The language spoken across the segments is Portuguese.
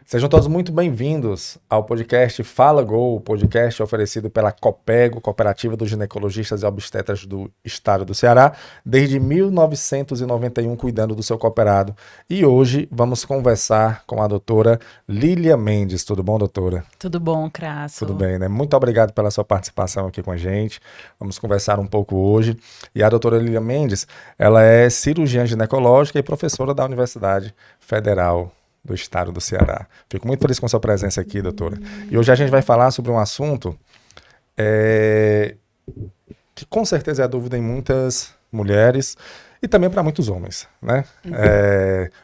Sejam todos muito bem-vindos ao podcast Fala Gol, podcast oferecido pela Copego, Cooperativa dos Ginecologistas e Obstetras do Estado do Ceará, desde 1991 cuidando do seu cooperado. E hoje vamos conversar com a doutora Lília Mendes. Tudo bom, doutora? Tudo bom, Crasso? Tudo bem, né? Muito obrigado pela sua participação aqui com a gente. Vamos conversar um pouco hoje. E a doutora Lília Mendes, ela é cirurgiã ginecológica e professora da Universidade Federal do Estado do Ceará. Fico muito feliz com a sua presença aqui, doutora. E hoje a gente vai falar sobre um assunto que com certeza é a dúvida em muitas mulheres e também para muitos homens, né?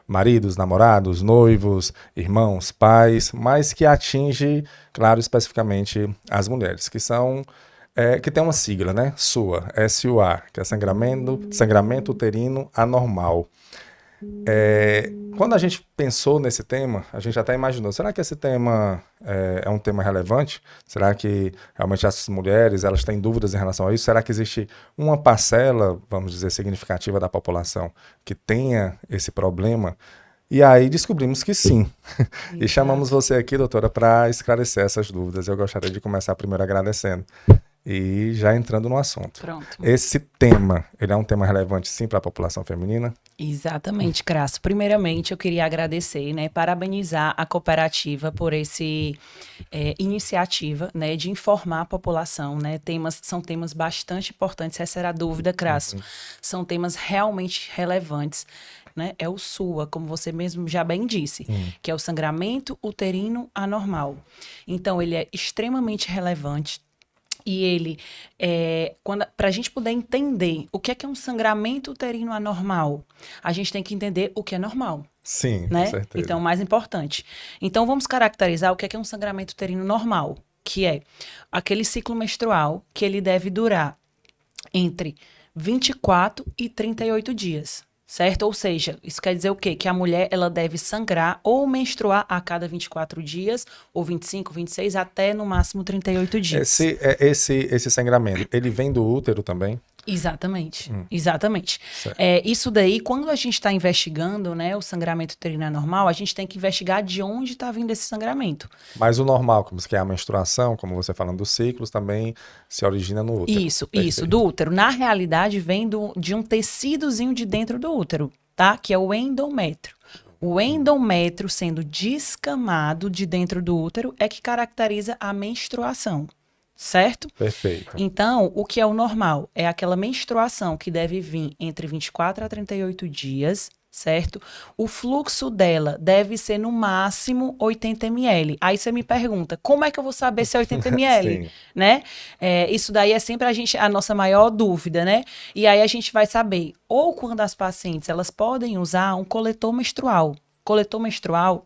Maridos, namorados, noivos, irmãos, pais, mas que atinge, claro, especificamente as mulheres, que são que tem uma sigla, né? SUA, S-U-A, que é sangramento uterino anormal. Quando a gente pensou nesse tema, a gente até imaginou, será que esse tema é um tema relevante? Será que realmente essas mulheres elas têm dúvidas em relação a isso? Será que existe uma parcela, vamos dizer, significativa da população que tenha esse problema? E aí descobrimos que sim. E chamamos você aqui, doutora, para esclarecer essas dúvidas. Eu gostaria de começar primeiro agradecendo. E já entrando no assunto. Pronto. Esse tema, ele é um tema relevante sim para a população feminina? Exatamente, Crasso. Primeiramente, eu queria agradecer, né, parabenizar a cooperativa por esse iniciativa, né, de informar a população, né, são temas bastante importantes. Essa era a dúvida, Crasso. São temas realmente relevantes. Né? É o SUA, como você mesmo já bem disse, que é o sangramento uterino anormal. Então, ele é extremamente relevante. E ele, para a gente poder entender o que é um sangramento uterino anormal, a gente tem que entender o que é normal. Sim, né? Com certeza. Então, mais importante. Então, vamos caracterizar o que é um sangramento uterino normal, que é aquele ciclo menstrual que ele deve durar entre 24 e 38 dias. Certo? Ou seja, isso quer dizer o quê? Que a mulher ela deve sangrar ou menstruar a cada 24 dias, ou 25, 26, até no máximo 38 dias. Esse sangramento, ele vem do útero também? Exatamente, exatamente. Isso daí, quando a gente está investigando, né, o sangramento uterino anormal, a gente tem que investigar de onde está vindo esse sangramento. Mas o normal, como que é a menstruação, como você falando dos ciclos, também se origina no útero. Isso, do útero. Na realidade, vem de um tecidozinho de dentro do útero, tá? Que é o endométrio. O endométrio sendo descamado de dentro do útero é que caracteriza a menstruação. Certo? Perfeito. Então, o que é o normal? É aquela menstruação que deve vir entre 24 a 38 dias, certo? O fluxo dela deve ser no máximo 80 ml. Aí você me pergunta, como é que eu vou saber se é 80 ml? Né? Isso daí é sempre a nossa maior dúvida, né? E aí a gente vai saber, ou quando as pacientes elas podem usar um coletor menstrual. Coletor menstrual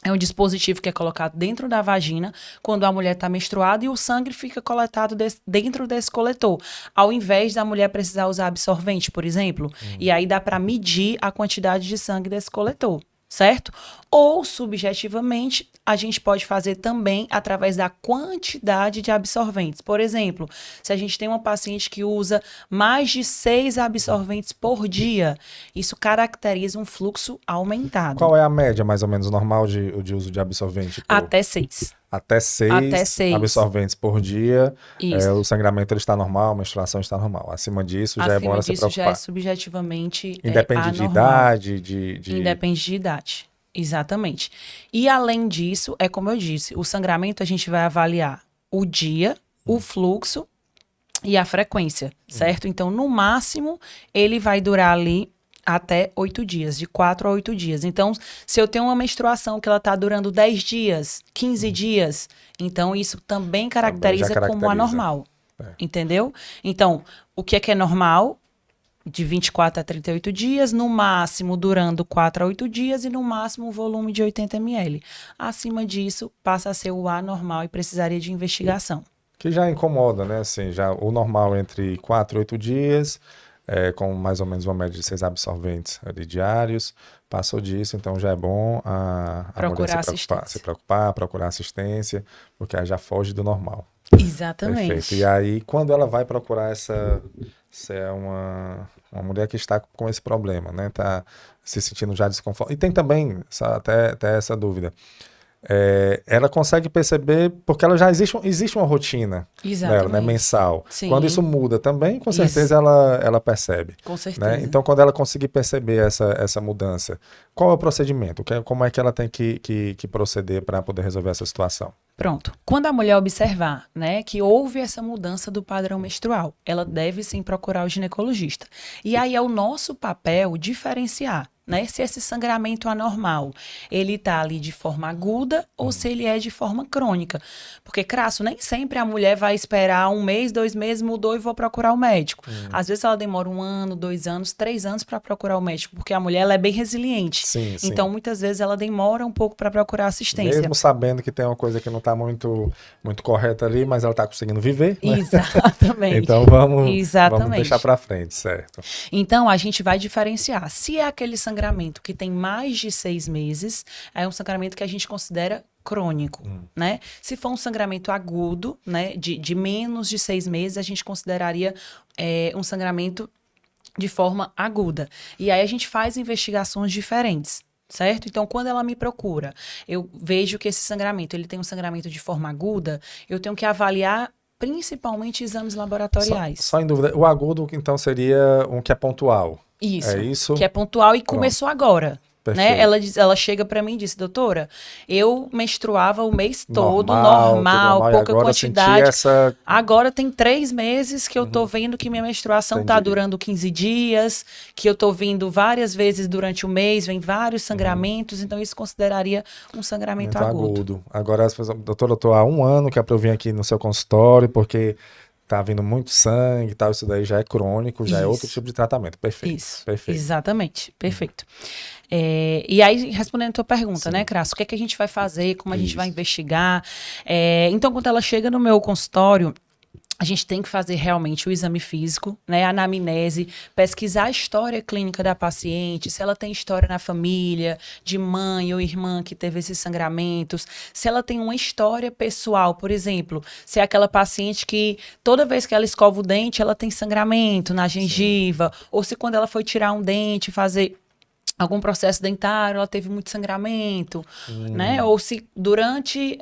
é um dispositivo que é colocado dentro da vagina quando a mulher está menstruada e o sangue fica coletado dentro desse coletor, ao invés da mulher precisar usar absorvente, por exemplo. E aí dá para medir a quantidade de sangue desse coletor, certo? Ou, subjetivamente, a gente pode fazer também através da quantidade de absorventes. Por exemplo, se a gente tem uma paciente que usa mais de 6 absorventes por dia, isso caracteriza um fluxo aumentado. Qual é a média, mais ou menos, normal de uso de absorvente? Até 6. Até 6 absorventes por dia, o sangramento ele está normal, a menstruação está normal. Acima disso, já é bom se preocupar. Já é subjetivamente Independe de idade? Independe de idade, exatamente. E além disso, é como eu disse, o sangramento a gente vai avaliar o dia, o fluxo e a frequência, certo? Então, no máximo, ele vai durar ali até 8 dias, de 4 a 8 dias. Então, se eu tenho uma menstruação que ela está durando 10 dias, 15 dias, então isso também caracteriza como anormal, entendeu? Então, o que é normal? De 24 a 38 dias, no máximo durando 4 a 8 dias e no máximo um volume de 80 ml. Acima disso, passa a ser o anormal e precisaria de investigação. Que já incomoda, né? Assim, já o normal entre 4 e 8 dias, com mais ou menos uma média de 6 absorventes ali diários. Passou disso, então já é bom a mulher se preocupar, procurar assistência, porque aí já foge do normal. Exatamente. Perfeito. E aí, quando ela vai procurar se é uma mulher que está com esse problema, né? Tá se sentindo já desconfortável. E tem também até essa dúvida. ela consegue perceber, porque ela já existe uma rotina dela, né, mensal. Sim. Quando isso muda também, com certeza ela percebe. Com certeza. Né? Então, quando ela conseguir perceber essa mudança, qual é o procedimento? Como é que ela tem que proceder para poder resolver essa situação? Pronto. Quando a mulher observar, né, que houve essa mudança do padrão menstrual, ela deve sim procurar o ginecologista. E aí é o nosso papel diferenciar, né, se esse sangramento anormal, ele tá ali de forma aguda ou se ele é de forma crônica. Porque, Crasso, nem sempre a mulher vai esperar 1 mês, 2 meses, mudou e vou procurar o médico. Às vezes ela demora 1 ano, 2 anos, 3 anos para procurar o médico, porque a mulher ela é bem resiliente. Sim. Então, muitas vezes ela demora um pouco para procurar assistência. Mesmo sabendo que tem uma coisa que não está muito correta ali, mas ela está conseguindo viver. Né? Exatamente. Então vamos deixar para frente, certo? Então a gente vai diferenciar. Se é aquele sangramento que tem mais de 6 meses, é um sangramento que a gente considera crônico, né? Se for um sangramento agudo, né, de menos de 6 meses, a gente consideraria um sangramento de forma aguda. E aí a gente faz investigações diferentes. Certo? Então, quando ela me procura, eu vejo que esse sangramento, ele tem um sangramento de forma aguda, eu tenho que avaliar principalmente exames laboratoriais. Só em dúvida, o agudo, então, seria um que é pontual. Isso. É isso? Que é pontual e começou agora. Né? Ela chega para mim e disse, doutora, eu menstruava o mês todo, normal pouca quantidade. Agora tem 3 meses que eu tô vendo que minha menstruação tá durando 15 dias, que eu tô vindo várias vezes durante o mês, vem vários sangramentos, então isso consideraria um sangramento agudo. Agora, doutora, eu tô há 1 ano que é pra eu vir aqui no seu consultório, porque tá vindo muito sangue e tal, isso daí já é crônico, já é outro tipo de tratamento. Perfeito. Isso, perfeito. Exatamente, perfeito. E aí, respondendo a tua pergunta, né, Crasso, o que é que a gente vai fazer, como a gente vai investigar? Então, quando ela chega no meu consultório, a gente tem que fazer realmente o exame físico, né, a anamnese, pesquisar a história clínica da paciente, se ela tem história na família, de mãe ou irmã que teve esses sangramentos, se ela tem uma história pessoal, por exemplo, se é aquela paciente que toda vez que ela escova o dente, ela tem sangramento na gengiva, ou se quando ela foi tirar um dente, fazer algum processo dentário, ela teve muito sangramento, né, ou se durante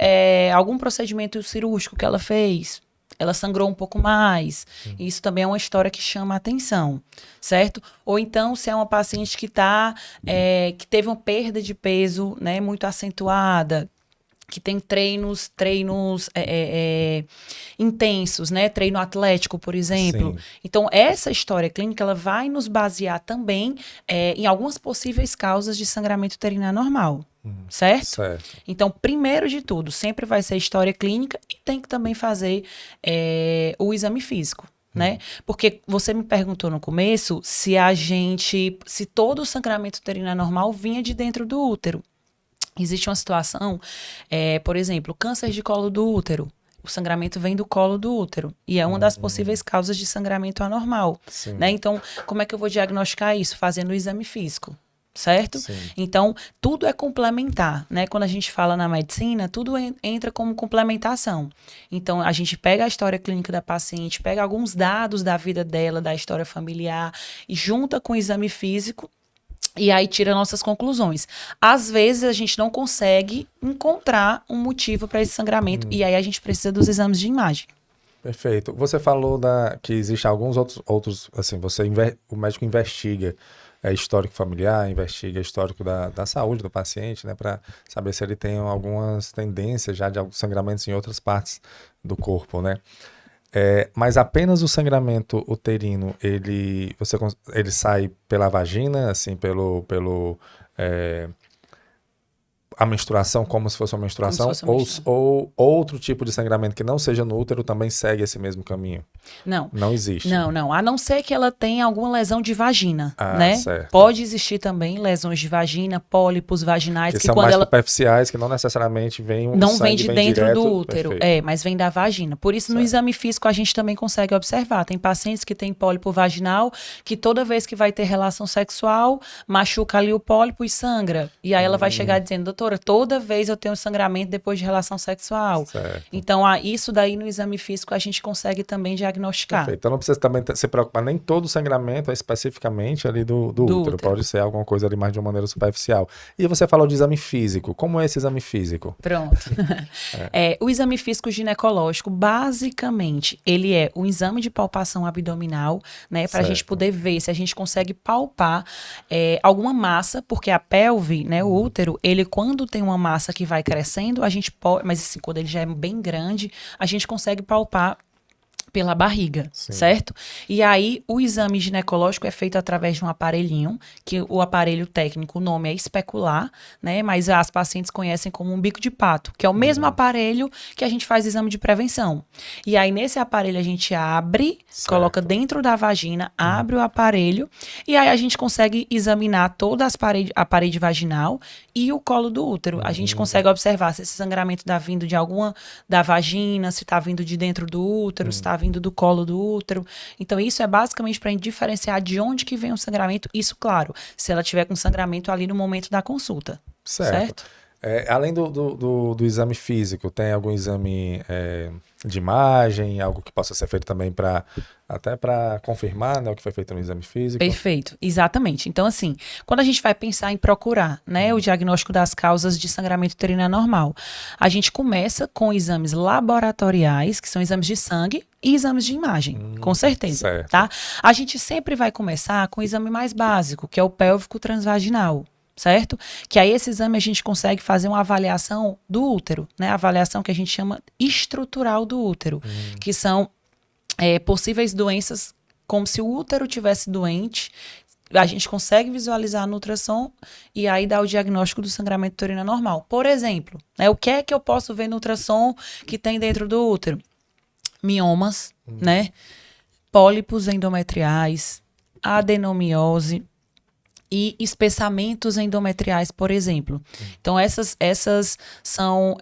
algum procedimento cirúrgico que ela fez, ela sangrou um pouco mais. Isso também é uma história que chama a atenção, certo? Ou então, se é uma paciente que que teve uma perda de peso, né, muito acentuada, que tem treinos intensos, né? Treino atlético, por exemplo. Sim. Então, essa história clínica, ela vai nos basear também em algumas possíveis causas de sangramento uterino anormal. Certo? Então, primeiro de tudo, sempre vai ser história clínica e tem que também fazer o exame físico, né? Porque você me perguntou no começo se todo o sangramento uterino anormal vinha de dentro do útero. Existe uma situação, por exemplo, câncer de colo do útero. O sangramento vem do colo do útero e é uma das possíveis causas de sangramento anormal, né? Então, como é que eu vou diagnosticar isso? Fazendo o exame físico. Certo? Sim. Então, tudo é complementar, né? Quando a gente fala na medicina, tudo entra como complementação. Então, a gente pega a história clínica da paciente, pega alguns dados da vida dela, da história familiar, e junta com o exame físico, e aí tira nossas conclusões. Às vezes, a gente não consegue encontrar um motivo para esse sangramento, e aí a gente precisa dos exames de imagem. Perfeito. Você falou que existem alguns outros assim, o médico investiga histórico familiar, investiga histórico da saúde do paciente, né, para saber se ele tem algumas tendências já de alguns sangramentos em outras partes do corpo, né? Mas apenas o sangramento uterino, ele sai pela vagina, assim, a menstruação como se fosse uma menstruação, ou outro tipo de sangramento que não seja no útero também segue esse mesmo caminho? Não. Não existe? Não. A não ser que ela tenha alguma lesão de vagina, né? Certo. Pode existir também lesões de vagina, pólipos vaginais. Que são mais superficiais, que não necessariamente vêm não vem de dentro direto, do útero, mas vem da vagina. Por isso, no exame físico, a gente também consegue observar. Tem pacientes que têm pólipo vaginal, que toda vez que vai ter relação sexual, machuca ali o pólipo e sangra. E aí ela vai chegar dizendo, doutor, doutora, toda vez eu tenho sangramento depois de relação sexual. Certo. Então, isso daí no exame físico a gente consegue também diagnosticar. Perfeito. Então não precisa também se preocupar, nem todo sangramento é especificamente ali do útero. Pode ser alguma coisa ali mais de uma maneira superficial. E você falou de exame físico. Como é esse exame físico? Pronto. O exame físico ginecológico, basicamente, ele é um exame de palpação abdominal, né? Para a gente poder ver se a gente consegue palpar alguma massa, porque a pelve, né? O útero, ele quando tem uma massa que vai crescendo, a gente pode, mas assim, quando ele já é bem grande, a gente consegue palpar pela barriga, certo? E aí, o exame ginecológico é feito através de um aparelhinho, que o aparelho técnico, o nome é especular, né? Mas as pacientes conhecem como um bico de pato, que é o mesmo aparelho que a gente faz exame de prevenção. E aí, nesse aparelho, a gente abre, coloca dentro da vagina, abre o aparelho, e aí a gente consegue examinar toda a parede vaginal e o colo do útero. A gente consegue observar se esse sangramento está vindo de da vagina, se está vindo de dentro do útero, se está vindo do colo do útero. Então, isso é basicamente para a gente diferenciar de onde que vem o sangramento. Isso, claro, se ela tiver com sangramento ali no momento da consulta. Certo? Além do exame físico, tem algum exame de imagem, algo que possa ser feito também até para confirmar, né, o que foi feito no exame físico? Perfeito, exatamente. Então, assim, quando a gente vai pensar em procurar, né, o diagnóstico das causas de sangramento uterino anormal, a gente começa com exames laboratoriais, que são exames de sangue, e exames de imagem, com certeza, tá? A gente sempre vai começar com o exame mais básico, que é o pélvico transvaginal. Certo? Que aí esse exame a gente consegue fazer uma avaliação do útero, né? A avaliação que a gente chama estrutural do útero, que são possíveis doenças, como se o útero tivesse doente. A gente consegue visualizar no ultrassom e aí dá o diagnóstico do sangramento uterino anormal. Por exemplo, né? O que é que eu posso ver no ultrassom que tem dentro do útero? Miomas, né? Pólipos endometriais, adenomiose, e espessamentos endometriais, por exemplo. Então, essas são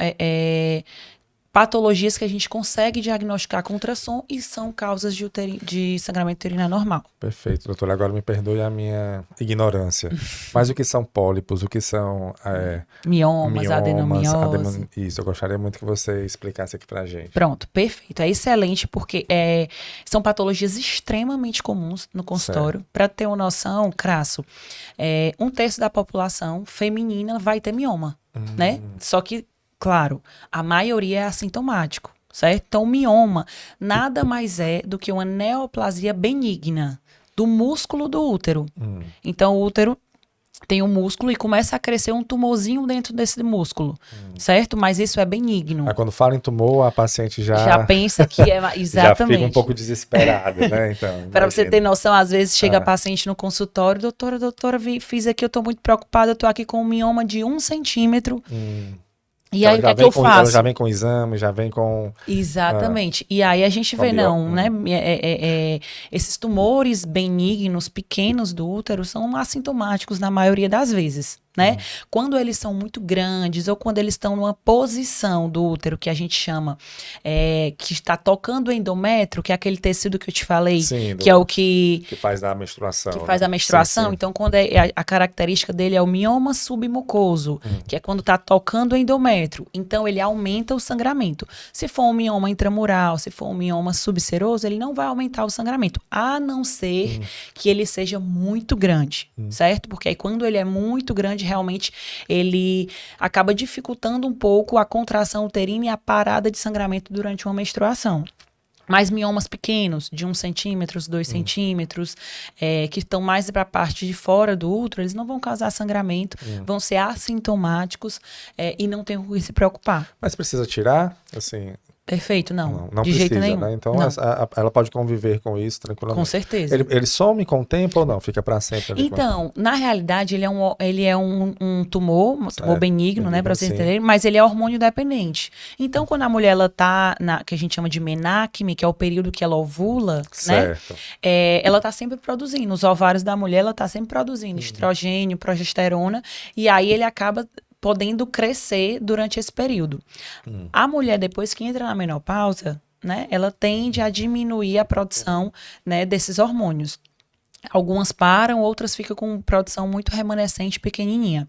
patologias que a gente consegue diagnosticar com ultrassom e são causas de sangramento uterino anormal. Perfeito, doutora. Agora me perdoe a minha ignorância. Mas o que são pólipos? O que são miomas, adenomiose? Isso, eu gostaria muito que você explicasse aqui pra gente. Pronto, perfeito. É excelente porque são patologias extremamente comuns no consultório. Para ter uma noção, Crasso, 1/3 da população feminina vai ter mioma, né? Só que claro, a maioria é assintomático, certo? Então, o mioma nada mais é do que uma neoplasia benigna do músculo do útero. Então, o útero tem um músculo e começa a crescer um tumorzinho dentro desse músculo, certo? Mas isso é benigno. Aí, quando fala em tumor, a paciente já pensa que é exatamente. Já fica um pouco desesperada, né? Então, para você ter noção, às vezes chega a paciente no consultório, doutora, fiz aqui, eu tô muito preocupada, eu tô aqui com um mioma de 1 centímetro. E aí, o que é que eu faço? Ela já vem com exame, já vem com... Exatamente. E aí a gente vê, né? Esses tumores benignos, pequenos do útero, são assintomáticos na maioria das vezes, né? Quando eles são muito grandes ou quando eles estão numa posição do útero que a gente chama, que está tocando o endométrio, que é aquele tecido que eu te falei, sim, que é o que faz a menstruação. Que faz a menstruação. Sim. Então, quando a característica dele é o mioma submucoso, que é quando está tocando o endométrio. Então, ele aumenta o sangramento. Se for um mioma intramural, se for um mioma subseroso, ele não vai aumentar o sangramento, a não ser que ele seja muito grande, certo? Porque aí, quando ele é muito grande, realmente, ele acaba dificultando um pouco a contração uterina e a parada de sangramento durante uma menstruação. Mas miomas pequenos, de 1 centímetro, 2 centímetros, que estão mais para a parte de fora do útero, eles não vão causar sangramento, vão ser assintomáticos e não tem com que se preocupar. Mas precisa tirar, assim... Perfeito, não de precisa, jeito nenhum. Né? Então, ela pode conviver com isso tranquilamente. Com certeza. Ele some com o tempo ou não? Fica para sempre? Então, na realidade, ele é um tumor benigno, né, para vocês entenderem, mas ele é hormônio dependente. Então, quando a mulher ela tá que a gente chama de menacme, que é o período que ela ovula, certo, né, ela tá sempre produzindo. Os ovários da mulher, ela tá sempre produzindo estrogênio, progesterona, e aí ele acaba podendo crescer durante esse período. A mulher, depois que entra na menopausa, né, ela tende a diminuir a produção, né, desses hormônios. Algumas param, outras ficam com produção muito remanescente, pequenininha.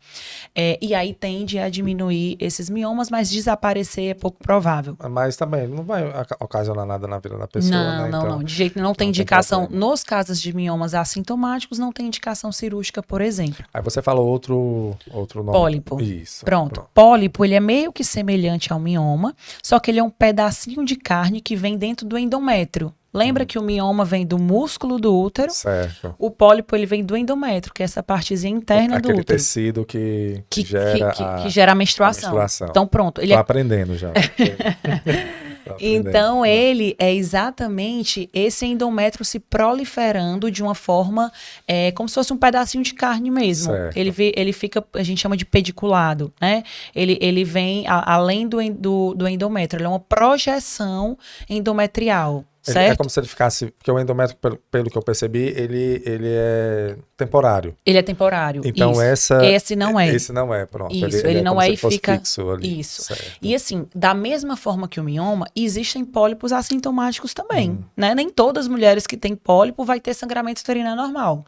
E aí tende a diminuir esses miomas, mas desaparecer é pouco provável. Mas também não vai ocasionar nada na vida da pessoa, Não, né? não, Então, não. De jeito nenhum, não tem não tem indicação. problema. Nos casos de miomas assintomáticos, não tem indicação cirúrgica, por exemplo. Aí você falou outro nome. Pólipo. Isso. Pronto. Pólipo, ele é meio que semelhante ao mioma, só que ele é um pedacinho de carne que vem dentro do endométrio. Lembra que o mioma vem do músculo do útero? Certo. O pólipo, ele vem do endométrio, que é essa partezinha interna do Aquele útero. tecido que Que gera gera a menstruação. Então, pronto. Ele Tô é aprendendo já. Tô aprendendo. Então, ele é exatamente esse endométrio se proliferando de uma forma como se fosse um pedacinho de carne mesmo. Certo. Ele fica, a gente chama de pediculado, né? Ele vem além do endométrio, ele é uma projeção endometrial. Certo? É como se ele ficasse, porque o endométrio, pelo que eu percebi, ele é temporário. Ele é temporário. Então isso. Esse não é. Esse não é, pronto. Isso, ele não é e fica fixo ali. Isso. Certo. E assim, da mesma forma que o mioma, existem pólipos assintomáticos também, né? Nem todas as mulheres que têm pólipo vai ter sangramento uterino anormal.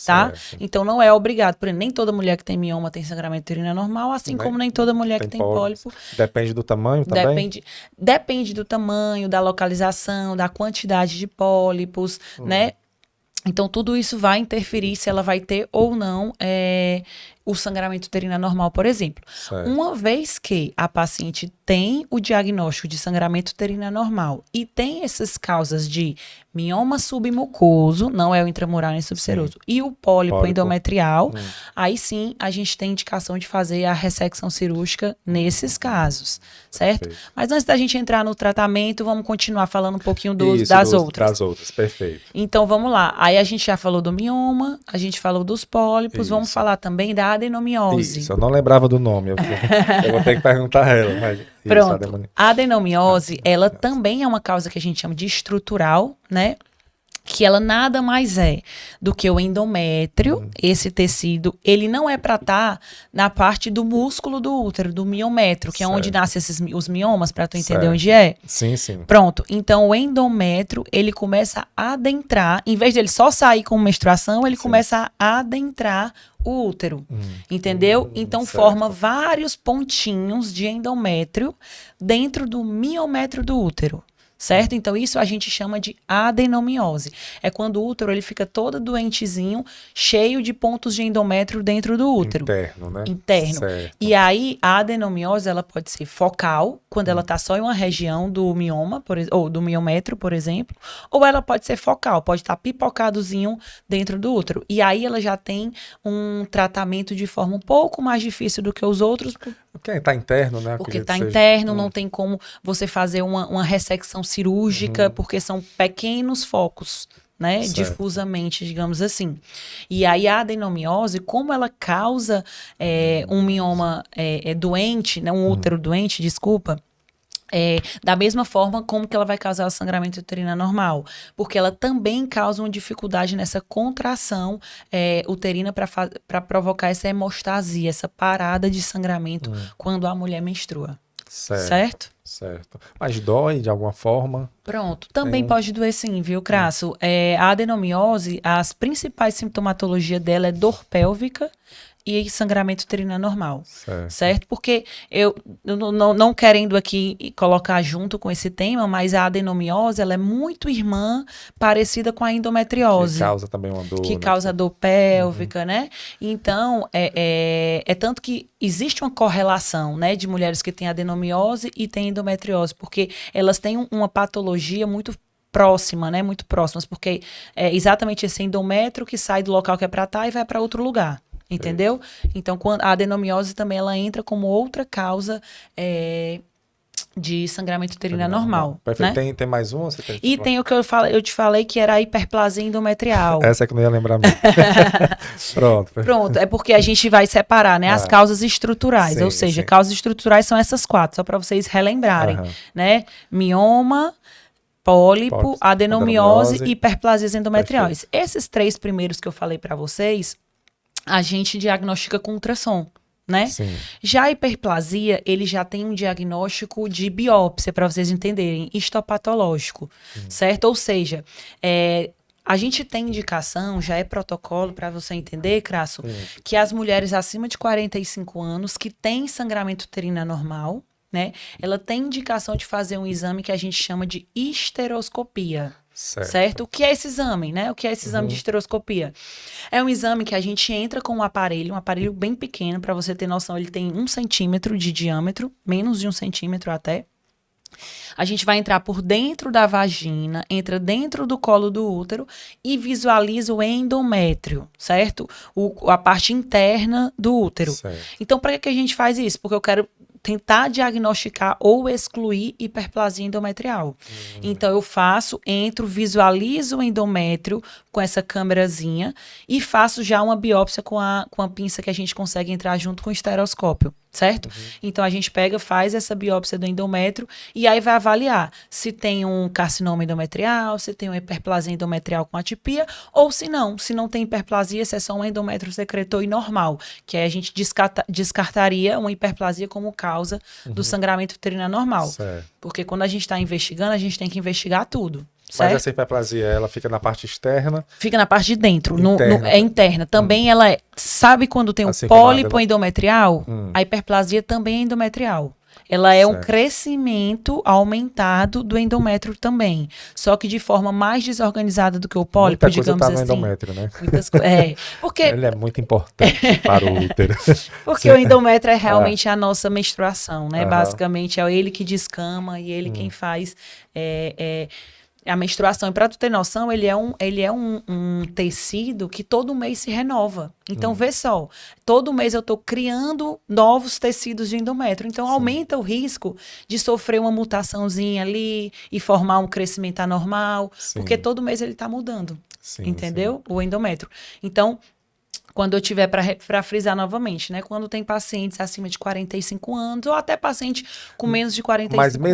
Tá? Certo. Então não é obrigado, por exemplo, nem toda mulher que tem mioma tem sangramento uterino anormal, assim como nem toda mulher que tem pólipo. Depende do tamanho também? Depende do tamanho, da localização, da quantidade de pólipos, né? Então tudo isso vai interferir se ela vai ter ou não o sangramento uterino anormal, por exemplo. Certo. Uma vez que a paciente tem o diagnóstico de sangramento uterino anormal e tem essas causas de mioma submucoso, não é o intramural nem subseroso, e o pólipo endometrial, aí sim a gente tem indicação de fazer a ressecção cirúrgica nesses casos, certo? Perfeito. Mas antes da gente entrar no tratamento, vamos continuar falando um pouquinho das outras. Das outras, perfeito. Então vamos lá, aí a gente já falou do mioma, a gente falou dos pólipos, vamos falar também da adenomiose. Isso, eu não lembrava do nome, eu vou ter que perguntar a ela. Mas... Pronto, a adenomiose, ela também é uma causa que a gente chama de estrutural, né? Que ela nada mais é do que o endométrio, esse tecido, ele não é para estar na parte do músculo do útero, do miométrio, que é onde nascem os miomas, para tu entender onde é. Sim, sim. Pronto, então o endométrio, ele começa a adentrar, em vez dele só sair com menstruação, ele começa a adentrar o útero, entendeu? Então forma vários pontinhos de endométrio dentro do miométrio do útero. Certo? Então, isso a gente chama de adenomiose. É quando o útero ele fica todo doentezinho, cheio de pontos de endométrio dentro do útero. Interno, né? Interno. Certo. E aí, a adenomiose, ela pode ser focal, quando ela está só em uma região do mioma, ou do miométrio, por exemplo. Ou ela pode ser focal, pode estar pipocadozinho dentro do útero. E aí, ela já tem um tratamento de forma um pouco mais difícil do que os outros. Porque está interno, né? Porque está interno, não tem como você fazer uma ressecção cirúrgica, porque são pequenos focos, né? Certo. Difusamente, digamos assim. E aí a adenomiose, como ela causa um mioma doente, né? Um útero doente, desculpa, da mesma forma como que ela vai causar o sangramento uterino anormal, porque ela também causa uma dificuldade nessa contração uterina para provocar essa hemostasia, essa parada de sangramento quando a mulher menstrua. Certo? Mas dói de alguma forma? Pronto. Também pode doer sim, viu, Crasso? A adenomiose, as principais sintomatologias dela é dor pélvica e sangramento uterino anormal, certo? Porque eu não querendo aqui colocar junto com esse tema, mas a adenomiose, ela é muito irmã, parecida com a endometriose. Que causa também uma dor. Que causa dor pélvica, né? Então, é tanto que existe uma correlação, né, de mulheres que têm adenomiose e têm endometriose, porque elas têm uma patologia muito próxima, né? Muito próximas, porque é exatamente esse endométrio que sai do local que é para estar e vai para outro lugar. Entendeu? Então, a adenomiose também ela entra como outra causa de sangramento uterino anormal. Perfeito. Né? Tem mais um? E tem o que eu te falei que era a hiperplasia endometrial. Essa é que não ia lembrar mesmo. Pronto, é porque a gente vai separar, né, as causas estruturais, ou seja, causas estruturais são essas 4, só para vocês relembrarem, né? Mioma, pólipo, adenomiose e hiperplasias endometriais. Esses 3 primeiros que eu falei para vocês, a gente diagnostica com ultrassom, né? Sim. Já a hiperplasia, ele já tem um diagnóstico de biópsia, para vocês entenderem, histopatológico, certo? Ou seja, A gente tem indicação, já é protocolo para você entender, Crasso, que as mulheres acima de 45 anos que têm sangramento uterino anormal, né? Ela tem indicação de fazer um exame que a gente chama de histeroscopia. Certo? O que é esse exame, né? O que é esse exame de histeroscopia? É um exame que a gente entra com um aparelho bem pequeno, para você ter noção, ele tem 1 centímetro de diâmetro, menos de 1 centímetro até. A gente vai entrar por dentro da vagina, entra dentro do colo do útero e visualiza o endométrio, certo? A parte interna do útero. Certo. Então, para que a gente faz isso? Porque eu quero tentar diagnosticar ou excluir hiperplasia endometrial. Então, eu entro, visualizo o endométrio com essa câmerazinha e faço já uma biópsia com a pinça que a gente consegue entrar junto com o estereoscópio, certo? Então, a gente faz essa biópsia do endométrio e aí vai avaliar se tem um carcinoma endometrial, se tem uma hiperplasia endometrial com atipia, ou se não tem hiperplasia, se é só um endométrio secretor e normal, que aí a gente descartaria uma hiperplasia como causa do sangramento uterino anormal. Certo. Porque quando a gente está investigando, a gente tem que investigar tudo. Mas certo? essa hiperplasia, ela fica na parte externa? Fica na parte de dentro, Interna. é interna. Também ela é, sabe quando tem Assim um como a pólipo endometrial? A hiperplasia também é endometrial. Ela é um Certo. crescimento aumentado do endométrio também. Só que de forma mais desorganizada do que o pólipo, Muita coisa digamos tá no assim. endométrio, né? Porque, Ele é muito importante para o útero. porque o endométrio é realmente a nossa menstruação, né? Aham. Basicamente, é ele que descama e ele quem faz a menstruação. E para tu ter noção, ele é um tecido que todo mês se renova. Então, vê só, todo mês eu estou criando novos tecidos de endométrio. Então, aumenta o risco de sofrer uma mutaçãozinha ali e formar um crescimento anormal, Sim. porque todo mês ele está mudando. Sim, Entendeu? O endométrio. Então, quando eu tiver para frisar novamente, né? Quando tem pacientes acima de 45 anos, ou até paciente com menos de 45 Mas anos.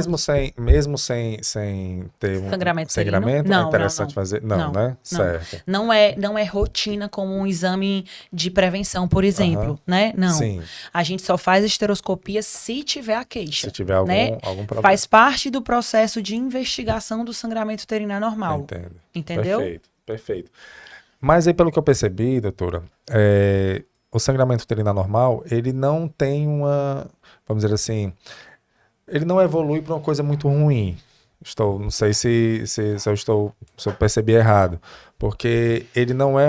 mesmo sem ter um Sangramento sangramento, uterino? é interessante fazer? Não, né? Certo. Não é rotina como um exame de prevenção, por exemplo, né? Não. Sim. A gente só faz esteroscopia se tiver a queixa. Se tiver algum, né? algum problema. Faz parte do processo de investigação do sangramento uterino anormal. Entendo. Entendeu? Perfeito, perfeito. Mas aí, pelo que eu percebi, doutora, o sangramento uterino anormal, ele não tem vamos dizer assim, ele não evolui para uma coisa muito ruim. Não sei se eu percebi errado, porque ele não é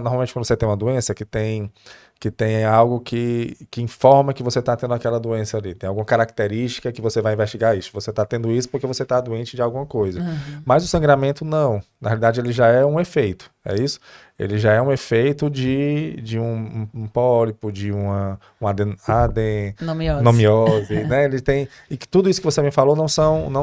normalmente quando você tem uma doença que tem algo que informa que você está tendo aquela doença ali. Tem alguma característica que você vai investigar isso. Você está tendo isso porque você está doente de alguma coisa. Mas o sangramento, não. Na realidade, ele já é um efeito. É isso? Ele já é um efeito de um pólipo, de uma adenomiose, né? Ele tem... E que tudo isso que você me falou não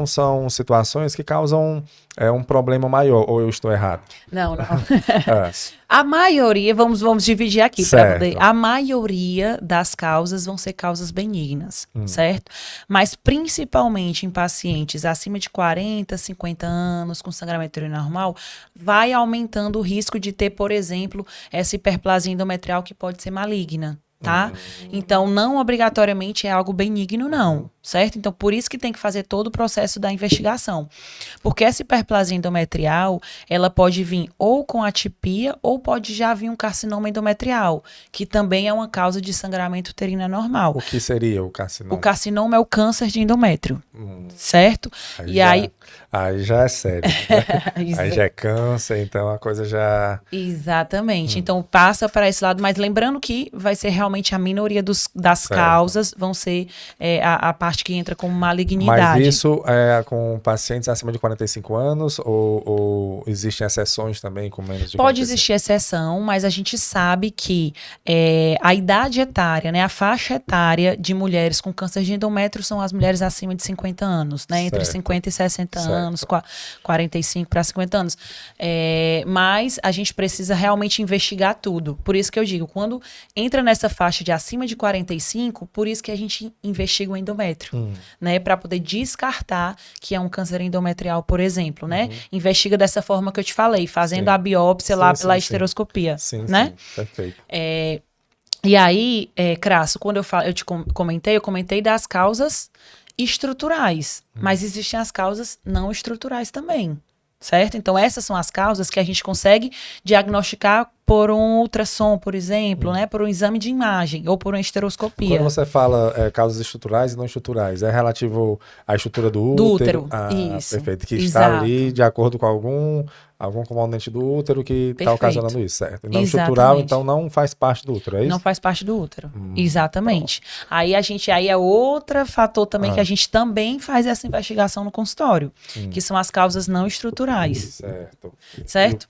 são situações que causam um problema maior. Ou eu estou errado? Não. É. A maioria, vamos dividir aqui. Certo. A maioria das causas vão ser causas benignas, certo? Mas principalmente em pacientes acima de 40, 50 anos, com sangramento uterino normal, vai aumentando o risco de ter, por exemplo, essa hiperplasia endometrial que pode ser maligna. Tá? Então, não obrigatoriamente é algo benigno, não, certo? Então, por isso que tem que fazer todo o processo da investigação. Porque essa hiperplasia endometrial, ela pode vir ou com atipia, ou pode já vir um carcinoma endometrial, que também é uma causa de sangramento uterino anormal. O que seria o carcinoma? O carcinoma é o câncer de endométrio, certo? Aí já é sério. Né? Aí já é câncer, então a coisa já... Exatamente. Então, passa para esse lado, mas lembrando que vai ser realmente a minoria das causas, vão ser a parte que entra como malignidade. Mas isso é com pacientes acima de 45 anos ou existem exceções também com menos de 45? Pode existir exceção, mas a gente sabe que a idade etária, né, a faixa etária de mulheres com câncer de endométrio são as mulheres acima de 50 anos, né, entre 50 e 60 anos, 45 para 50 anos. Mas a gente precisa realmente investigar tudo. Por isso que eu digo, quando entra nessa faixa de acima de 45, por isso que a gente investiga o endométrio, né, para poder descartar que é um câncer endometrial, por exemplo, né? Investiga dessa forma que eu te falei, fazendo a biópsia pela esteroscopia, né? Sim, perfeito. E aí, Crasso, quando eu te comentei das causas estruturais, mas existem as causas não estruturais também. certo? Então, essas são as causas que a gente consegue diagnosticar por um ultrassom, por exemplo, né? Por um exame de imagem ou por uma esteroscopia. Quando você fala causas estruturais e não estruturais, é relativo à estrutura do útero? Isso. Perfeito. Que Exato. está ali de acordo com algum componente do útero que está ocasionando isso, certo? E não Exatamente. estrutural, então não faz parte do útero, é isso? Não faz parte do útero. Exatamente. Aí é outro fator também que a gente também faz essa investigação no consultório, que são as causas não estruturais. Certo?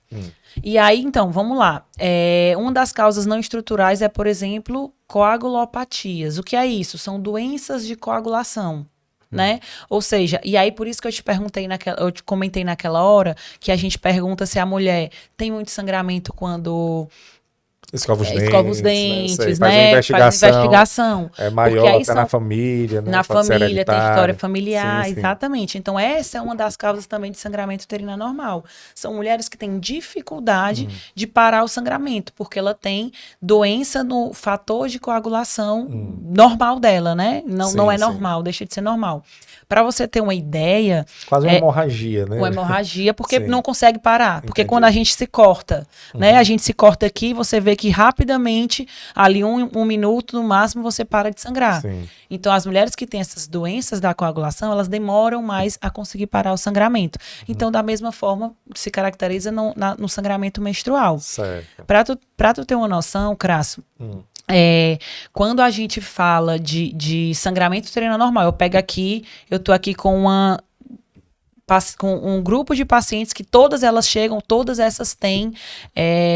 E aí, então, vamos lá. Uma das causas não estruturais é, por exemplo, coagulopatias. O que é isso? São doenças de coagulação. Né? Ou seja, e aí por isso que eu te comentei naquela hora que a gente pergunta se a mulher tem muito sangramento quando escova os dentes, né? Faz investigação. É maior até na família, né? Na família, tem história familiar, sim. Exatamente. Então, essa é uma das causas também de sangramento uterino anormal. São mulheres que têm dificuldade de parar o sangramento, porque ela tem doença no fator de coagulação normal dela, né? Não é normal, deixa de ser normal. Para você ter uma ideia... Quase uma hemorragia, né? Uma hemorragia, porque não consegue parar. Porque Entendi. quando a gente se corta, né? A gente se corta aqui, você vê que rapidamente, ali um minuto no máximo, você para de sangrar. Sim. Então, as mulheres que têm essas doenças da coagulação, elas demoram mais a conseguir parar o sangramento. Então, da mesma forma, se caracteriza no sangramento menstrual. Certo. Para tu ter uma noção, Crasso, quando a gente fala de sangramento uterino anormal, eu tô aqui com um grupo de pacientes que todas essas têm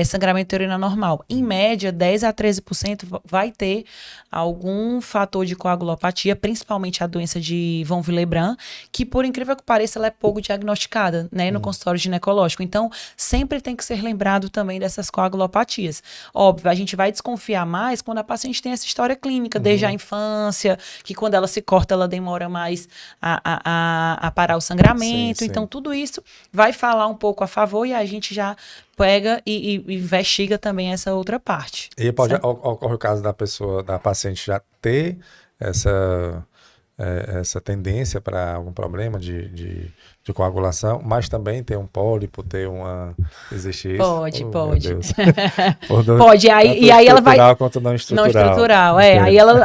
sangramento uterino anormal. Em média, 10 a 13% vai ter algum fator de coagulopatia, principalmente a doença de von Willebrand, que por incrível que pareça, ela é pouco diagnosticada, né, no consultório ginecológico. Então, sempre tem que ser lembrado também dessas coagulopatias. Óbvio, a gente vai desconfiar mais quando a paciente tem essa história clínica, desde a infância, que quando ela se corta, ela demora mais a parar o sangramento. Sim. Então, tudo isso vai falar um pouco a favor e a gente já pega e investiga também essa outra parte. E ocorre o caso da paciente já ter essa tendência para algum problema de coagulação, mas também ter um pólipo, existir isso? Pode. Pode, e aí ela vai... quanto não estrutural. Não estrutural,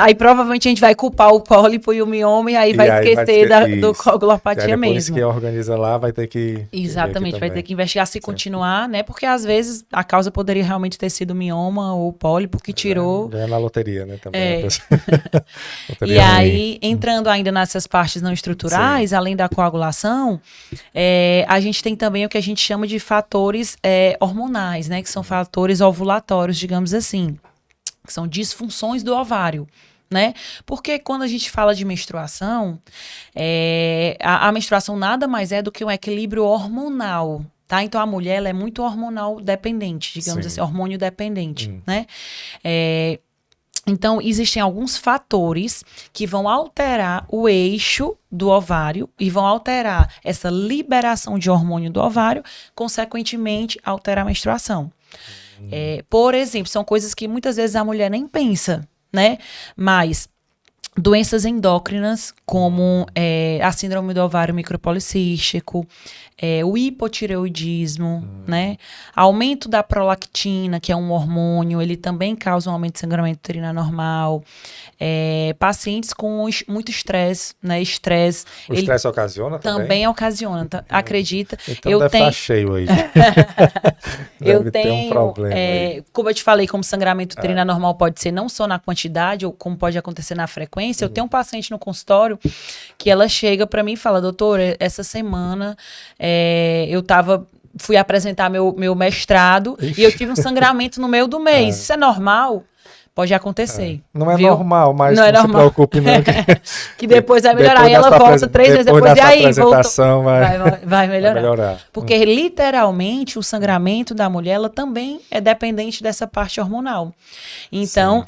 Aí provavelmente a gente vai culpar o pólipo e o mioma e aí vai esquecer do coagulopatia mesmo. Por isso que organiza lá, vai ter que... Exatamente, vai ter que investigar se continuar, né? Porque às vezes a causa poderia realmente ter sido mioma ou pólipo que tirou... Já é na loteria, né? Também. E aí, entrando ainda nessas partes não estruturais, além da coagulação, a gente tem também o que a gente chama de fatores hormonais, né? Que são fatores ovulatórios, digamos assim. Que são disfunções do ovário. Né? Porque quando a gente fala de menstruação, a menstruação nada mais é do que um equilíbrio hormonal. Tá? Então, a mulher ela é muito hormonal dependente, digamos assim, hormônio dependente. Né? Então, existem alguns fatores que vão alterar o eixo do ovário e vão alterar essa liberação de hormônio do ovário, consequentemente, alterar a menstruação. Por exemplo, são coisas que muitas vezes a mulher nem pensa, né? Mas doenças endócrinas, como a síndrome do ovário micropolicístico, o hipotireoidismo, né? Aumento da prolactina, que é um hormônio, ele também causa um aumento de sangramento uterino anormal. Pacientes com muito estresse, né? O estresse ocasiona também? Também ocasiona, acredita. Então deve estar cheio aí. Eu tenho um problema aí. Como eu te falei, como sangramento uterino anormal pode ser não só na quantidade, ou como pode acontecer na frequência. Eu tenho um paciente no consultório que ela chega para mim e fala: doutora, essa semana fui apresentar meu mestrado e eu tive um sangramento no meio do mês. Isso é normal? Pode acontecer. Não é normal, mas não se preocupe não. Que depois vai melhorar. Aí ela volta 3 meses depois e aí voltou. Vai melhorar. Porque literalmente o sangramento da mulher ela também é dependente dessa parte hormonal. Então,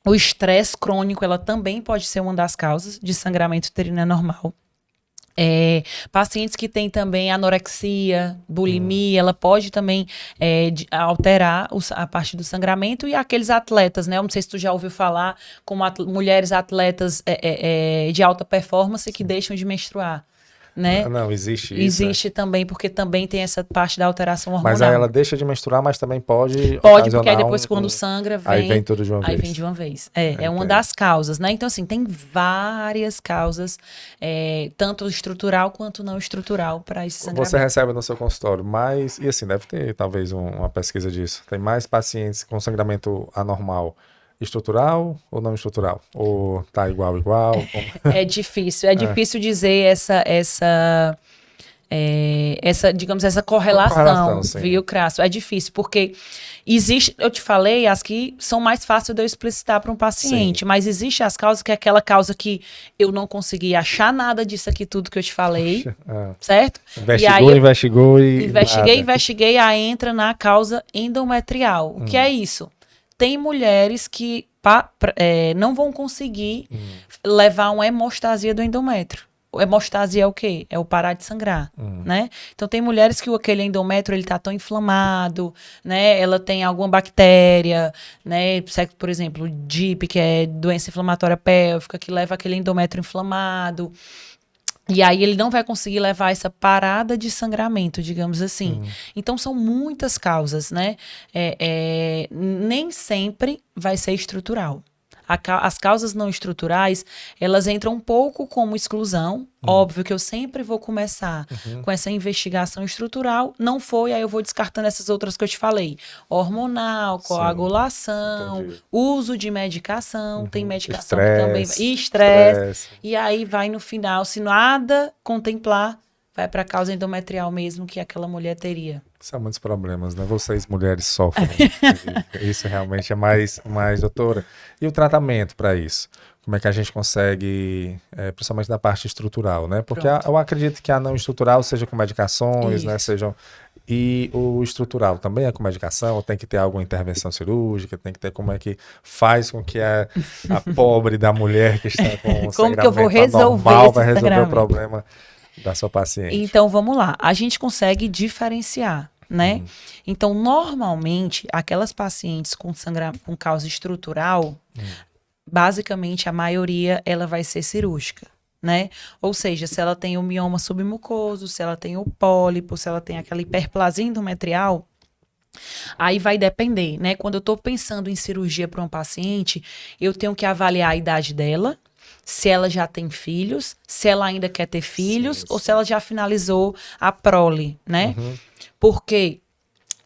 o estresse crônico ela também pode ser uma das causas de sangramento uterino anormal. Pacientes que têm também anorexia, bulimia, ela pode também alterar a parte do sangramento. E aqueles atletas, né? Eu não sei se tu já ouviu falar, como mulheres atletas de alta performance que deixam de menstruar. né? Não, existe isso. Existe também, porque também tem essa parte da alteração hormonal. Mas aí ela deixa de menstruar, mas também pode Porque aí depois quando sangra, aí vem tudo de uma aí vez. vem de uma vez. É uma das causas, né? Então, assim, tem várias causas, tanto estrutural quanto não estrutural para esse sangramento. Você recebe no seu consultório mais, e assim, deve ter talvez uma pesquisa disso, tem mais pacientes com sangramento anormal estrutural ou não estrutural? Ou tá igual? É difícil dizer digamos, essa correlação, viu, Crasso? É difícil, porque existe, eu te falei, as que são mais fáceis de eu explicitar para um paciente, mas existe as causas que é aquela causa que eu não consegui achar nada disso aqui, tudo que eu te falei, certo? Investiguei, aí entra na causa endometrial. O que é isso? Tem mulheres que não vão conseguir levar uma hemostasia do endométrio. Hemostasia é o quê? É o parar de sangrar, né? Então, tem mulheres que aquele endométrio, ele tá tão inflamado, né? Ela tem alguma bactéria, né? Por exemplo, DIP, que é doença inflamatória pélvica, que leva aquele endométrio inflamado. E aí ele não vai conseguir levar essa parada de sangramento, digamos assim. Então, são muitas causas, né? Nem sempre vai ser estrutural. As causas não estruturais, elas entram um pouco como exclusão. Óbvio que eu sempre vou começar com essa investigação estrutural. Não foi, aí eu vou descartando essas outras que eu te falei. Hormonal, coagulação, uso de medicação. Tem medicação que também... Estresse. E aí vai no final, se nada contemplar, vai para a causa endometrial mesmo que aquela mulher teria. São muitos problemas, né? Vocês, mulheres, sofrem. Isso realmente é mais, doutora. E o tratamento para isso? Como é que a gente consegue, principalmente da parte estrutural, né? Porque eu acredito que a não estrutural seja com medicações, né? E o estrutural também é com medicação? Ou tem que ter alguma intervenção cirúrgica? Tem que ter como é que faz com que a pobre da mulher que está com como que eu vou resolver vai resolver o problema da sua paciente? Então, vamos lá. A gente consegue diferenciar, né? Então, normalmente, aquelas pacientes com causa estrutural, basicamente, a maioria, ela vai ser cirúrgica, né? Ou seja, se ela tem o mioma submucoso, se ela tem o pólipo, se ela tem aquela hiperplasia endometrial, aí vai depender, né? Quando eu tô pensando em cirurgia para uma paciente, eu tenho que avaliar a idade dela, se ela já tem filhos, se ela ainda quer ter filhos, ou se ela já finalizou a prole, né? Porque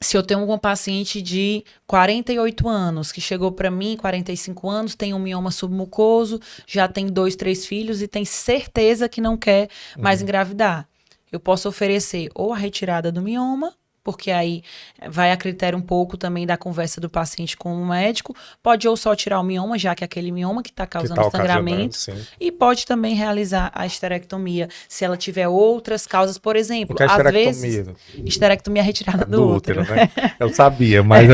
se eu tenho uma paciente de 48 anos, que chegou para mim, 45 anos, tem um mioma submucoso, já tem 2, 3 filhos e tem certeza que não quer mais engravidar, eu posso oferecer ou a retirada do mioma, porque aí vai a critério um pouco também da conversa do paciente com o médico. Pode ou só tirar o mioma, já que é aquele mioma que está causando sangramento. E pode também realizar a esterectomia, se ela tiver outras causas, por exemplo. Às vezes, esterectomia é retirada do útero. Né? Eu sabia, mas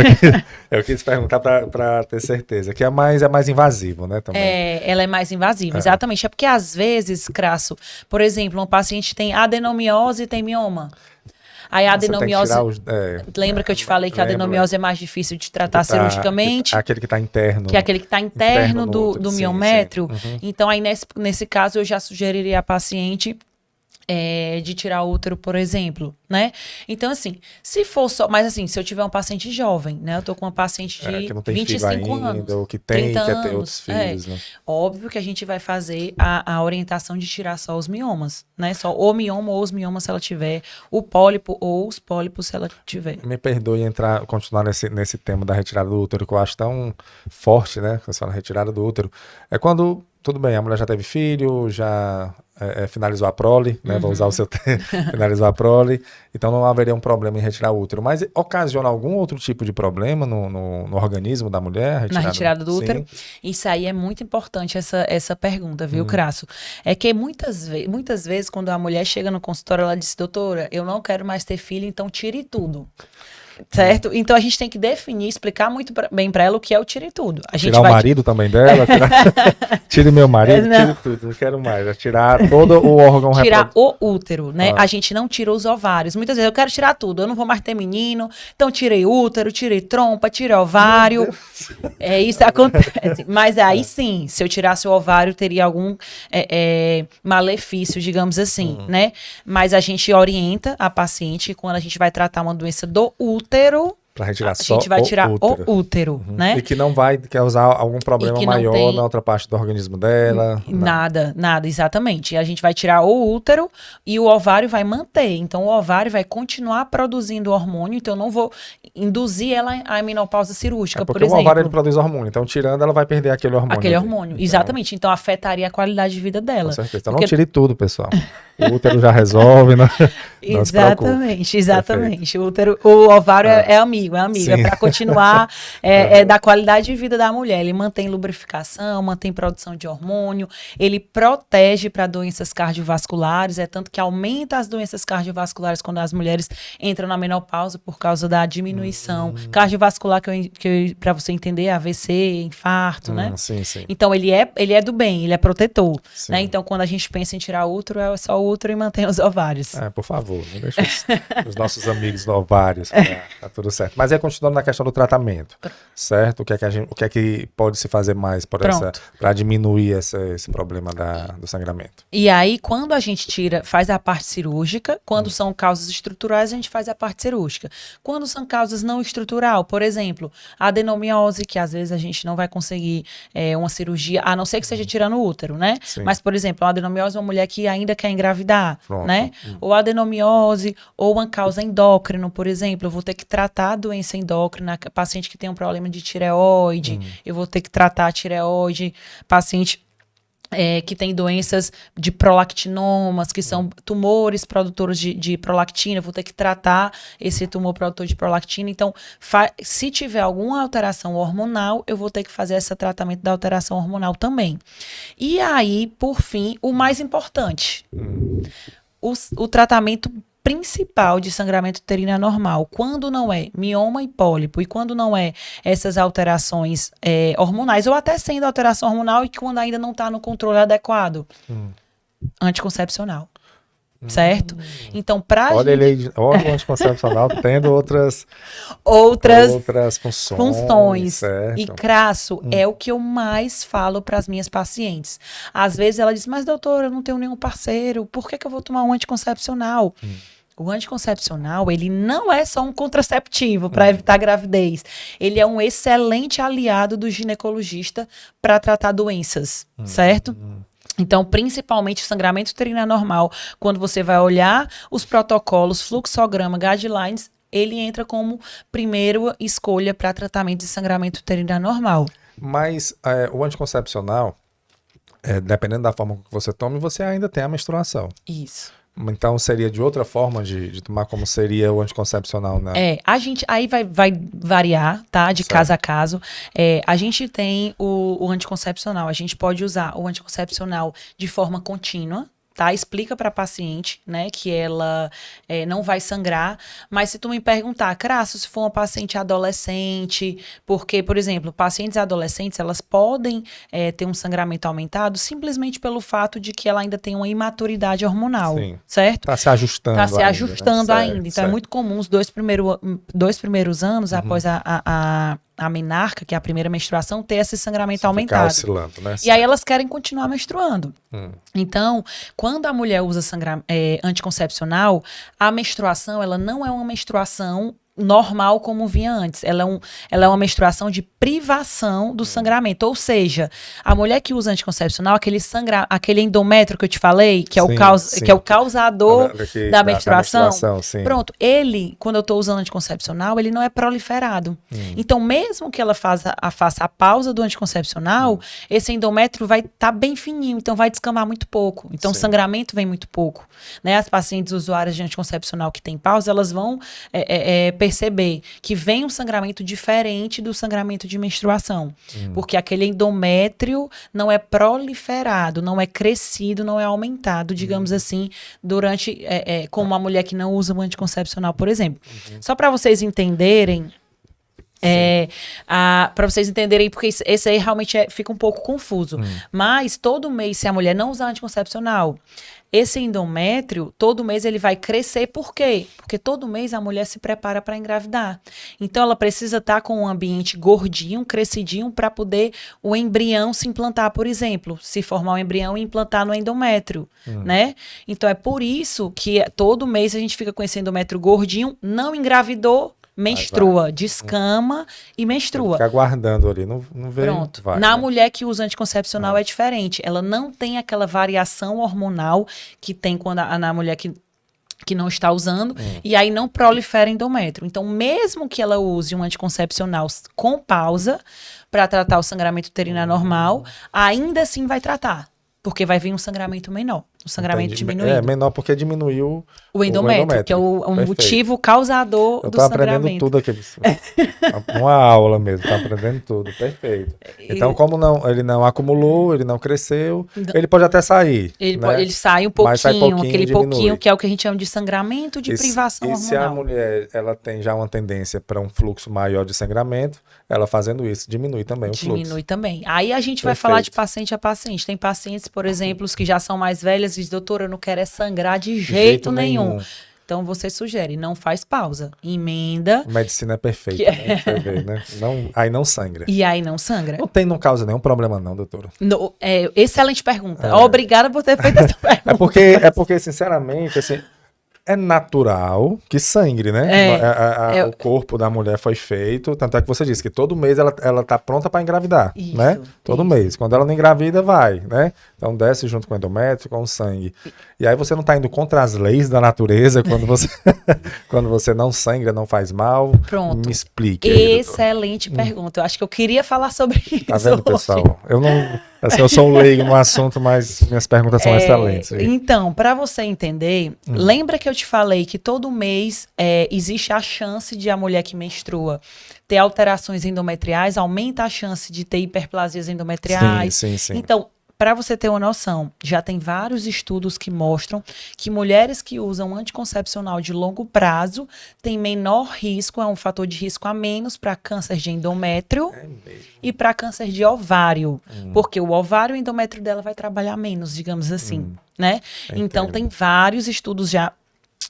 eu quis perguntar para ter certeza. Que é mais invasivo, né? Também. Ela é mais invasiva, exatamente. É porque às vezes, Crasso, por exemplo, um paciente tem adenomiose e tem mioma. Aí a adenomiose, lembra que eu te falei que a adenomiose é mais difícil de tratar cirurgicamente? Aquele que está interno. Que é aquele que está interno do miométrio. Então, aí nesse caso, eu já sugeriria a paciente de tirar o útero, por exemplo, né? Então, assim, se for só... Mas, assim, se eu tiver um paciente jovem, né? Eu tô com uma paciente de que não tem 25 filho ainda, anos, ou que tem, 30 quer anos, ter outros filhos, né? Óbvio que a gente vai fazer a orientação de tirar só os miomas, né? Só o mioma ou os miomas se ela tiver, o pólipo ou os pólipos se ela tiver. Me perdoe continuar nesse tema da retirada do útero, que eu acho tão forte, né? Quando você fala retirada do útero. É quando, tudo bem, a mulher já teve filho, já... finalizou a prole, né? Vou usar o seu termo, finalizou a prole, então não haveria um problema em retirar o útero, mas ocasiona algum outro tipo de problema no organismo da mulher? Na retirada do útero? Isso aí é muito importante, essa pergunta, viu, Crasso? É que muitas vezes, quando a mulher chega no consultório, ela diz, doutora, eu não quero mais ter filho, então tire tudo. Certo? Então a gente tem que definir, explicar muito bem para ela o que é o tire tudo. A gente Tirar vai o marido também dela, tire meu marido, Não. tire tudo, não quero mais. É tirar todo o órgão tirar reprodutor. o útero, né? Ah. A gente não tira os ovários. Muitas vezes eu quero tirar tudo, eu não vou mais ter menino, então tirei útero, tirei trompa, tirei ovário. Isso acontece. Mas aí sim, se eu tirasse o ovário, teria algum malefício, digamos assim, né? Mas a gente orienta a paciente quando a gente vai tratar uma doença do útero. Pra retirar A só gente vai tirar útero. o útero, né? E que não vai causar algum problema que não maior tem- na outra parte do organismo dela. Não. Nada, exatamente. A gente vai tirar o útero e o ovário vai manter. Então, o ovário vai continuar produzindo hormônio. Então, eu não vou induzir ela à menopausa cirúrgica, por Porque o exemplo. ovário ele produz hormônio. Então, tirando, ela vai perder aquele hormônio. Aquele ali. hormônio, Então, exatamente. Então, afetaria a qualidade de vida dela. Com certeza. Então, Porque- não tire tudo, pessoal. O útero já resolve, não se preocupe. Exatamente. O ovário é amigo, é amiga. Sim. Para continuar da qualidade de vida da mulher. Ele mantém lubrificação, mantém produção de hormônio, ele protege para doenças cardiovasculares, tanto que aumenta as doenças cardiovasculares quando as mulheres entram na menopausa por causa da diminuição cardiovascular, para você entender, AVC, infarto, né? Sim, sim. Então, ele é do bem, ele é protetor, Sim. né? Então, quando a gente pensa em tirar útero, é só o útero e mantém os ovários. Por favor, não deixa os nossos amigos ovários. Tá tudo certo. Mas aí, continuando na questão do tratamento, certo? O que é que pode se fazer mais para diminuir esse problema do sangramento? E aí, quando a gente faz a parte cirúrgica, quando são causas estruturais, a gente faz a parte cirúrgica. Quando são causas não estrutural, por exemplo, a adenomiose, que às vezes a gente não vai conseguir uma cirurgia, a não ser que seja tirando o útero, né? Sim. Mas, por exemplo, a adenomiose é uma mulher que ainda quer engravidar, Pronto. né? Ou a adenomiose, ou uma causa endócrina, por exemplo, eu vou ter que tratar a doença endócrina, paciente que tem um problema de tireoide, eu vou ter que tratar a tireoide, paciente que tem doenças de prolactinomas, que são tumores produtores de prolactina, eu vou ter que tratar esse tumor produtor de prolactina. Então, se tiver alguma alteração hormonal, eu vou ter que fazer esse tratamento da alteração hormonal também. E aí, por fim, o mais importante, o tratamento principal de sangramento uterino anormal, quando não é mioma e pólipo, e quando não é essas alterações hormonais, ou até sendo alteração hormonal e quando ainda não está no controle adequado, anticoncepcional. Certo? Então, olha o anticoncepcional tendo outras funções. Certo. E crasso é o que eu mais falo para as minhas pacientes. Às vezes ela diz, mas doutora, eu não tenho nenhum parceiro, por que eu vou tomar um anticoncepcional? O anticoncepcional, ele não é só um contraceptivo para evitar gravidez. Ele é um excelente aliado do ginecologista para tratar doenças, certo? Então, principalmente o sangramento uterino anormal, quando você vai olhar os protocolos, fluxograma, guidelines, ele entra como primeira escolha para tratamento de sangramento uterino anormal. Mas o anticoncepcional, dependendo da forma que você tome, você ainda tem a menstruação. Isso. Então, seria de outra forma de tomar, como seria o anticoncepcional, né? A gente aí vai variar, tá? De caso a caso. A gente tem o anticoncepcional. A gente pode usar o anticoncepcional de forma contínua, tá? Explica para a paciente, né, que ela não vai sangrar, mas se tu me perguntar, Crasso, se for uma paciente adolescente, porque, por exemplo, pacientes adolescentes, elas podem ter um sangramento aumentado simplesmente pelo fato de que ela ainda tem uma imaturidade hormonal, Sim. certo? Tá se ajustando Tá se ajustando né? ainda. Então, é muito comum os dois primeiros anos após a menarca, que é a primeira menstruação, ter esse sangramento aumentado. Oscilando, né? E aí elas querem continuar menstruando. Então, quando a mulher usa anticoncepcional, a menstruação, ela não é uma menstruação normal como vinha antes. Ela é uma menstruação de privação do sangramento. Ou seja, a mulher que usa anticoncepcional, aquele endométrio que eu te falei, que é o causador da menstruação. Pronto, quando eu estou usando anticoncepcional, ele não é proliferado. Então, mesmo que ela faça a pausa do anticoncepcional, esse endométrio vai estar bem fininho, então vai descamar muito pouco. Então, o sangramento vem muito pouco. Né? As pacientes usuárias de anticoncepcional que têm pausa, elas vão perceber que vem um sangramento diferente do sangramento de menstruação. Porque aquele endométrio não é proliferado, não é crescido, não é aumentado, digamos assim, durante, como uma mulher que não usa um anticoncepcional, por exemplo. Só para vocês entenderem, para vocês entenderem, porque esse aí realmente fica um pouco confuso. Mas todo mês, se a mulher não usar anticoncepcional, esse endométrio, todo mês ele vai crescer. Por quê? Porque todo mês a mulher se prepara para engravidar. Então ela precisa estar com um ambiente gordinho, crescidinho, para poder o embrião se implantar, por exemplo. Se formar um embrião e implantar no endométrio, né? Então é por isso que todo mês a gente fica com esse endométrio gordinho, não engravidou, menstrua, descama e menstrua. Fica aguardando ali, não vê. Pronto. Na mulher que usa anticoncepcional é diferente. Ela não tem aquela variação hormonal que tem quando na mulher que não está usando, e aí não prolifera endométrio. Então, mesmo que ela use um anticoncepcional com pausa para tratar o sangramento uterino anormal, ainda assim vai tratar. Porque vai vir um sangramento menor. Um sangramento diminuído. Menor porque diminuiu o endométrio, que é o motivo causador do sangramento. Eu tô aprendendo tudo aqui. Uma aula mesmo, tô aprendendo tudo. Perfeito. Então, como ele não acumulou, ele não cresceu, ele pode até sair. Ele sai um pouquinho, aquele pouquinho que é o que a gente chama de sangramento de privação hormonal. E se a mulher ela tem já uma tendência para um fluxo maior de sangramento, ela fazendo isso diminui também o fluxo. Diminui também. Aí a gente vai falar de paciente a paciente. Tem pacientes, por exemplo, que já são mais velhas, diz, doutora, eu não quero sangrar de jeito nenhum. Então você sugere, não faz pausa, emenda. A medicina é perfeita, né? Você vê, né? Aí não sangra. E aí não sangra. Não causa nenhum problema não, doutora. Excelente pergunta. Obrigada por ter feito essa pergunta. É porque, sinceramente, assim, é natural que sangre, né? O corpo da mulher foi feito, tanto é que você disse que todo mês ela tá pronta para engravidar, né? Todo mês. Quando ela não engravida, vai, né? Então desce junto com o endométrio, com o sangue. E aí você não tá indo contra as leis da natureza quando você não sangra, não faz mal. Pronto. Me explique. Excelente pergunta. Eu acho que eu queria falar sobre isso. Tá vendo, pessoal? Eu sou um leigo no assunto, mas minhas perguntas são excelentes. Então, para você entender, lembra que eu te falei que todo mês existe a chance de a mulher que menstrua ter alterações endometriais, aumenta a chance de ter hiperplasias endometriais. Sim. Então, para você ter uma noção, já tem vários estudos que mostram que mulheres que usam anticoncepcional de longo prazo têm menor risco, é um fator de risco a menos para câncer de endométrio e para câncer de ovário, porque o ovário e o endométrio dela vai trabalhar menos, digamos assim, né? Então, tem vários estudos já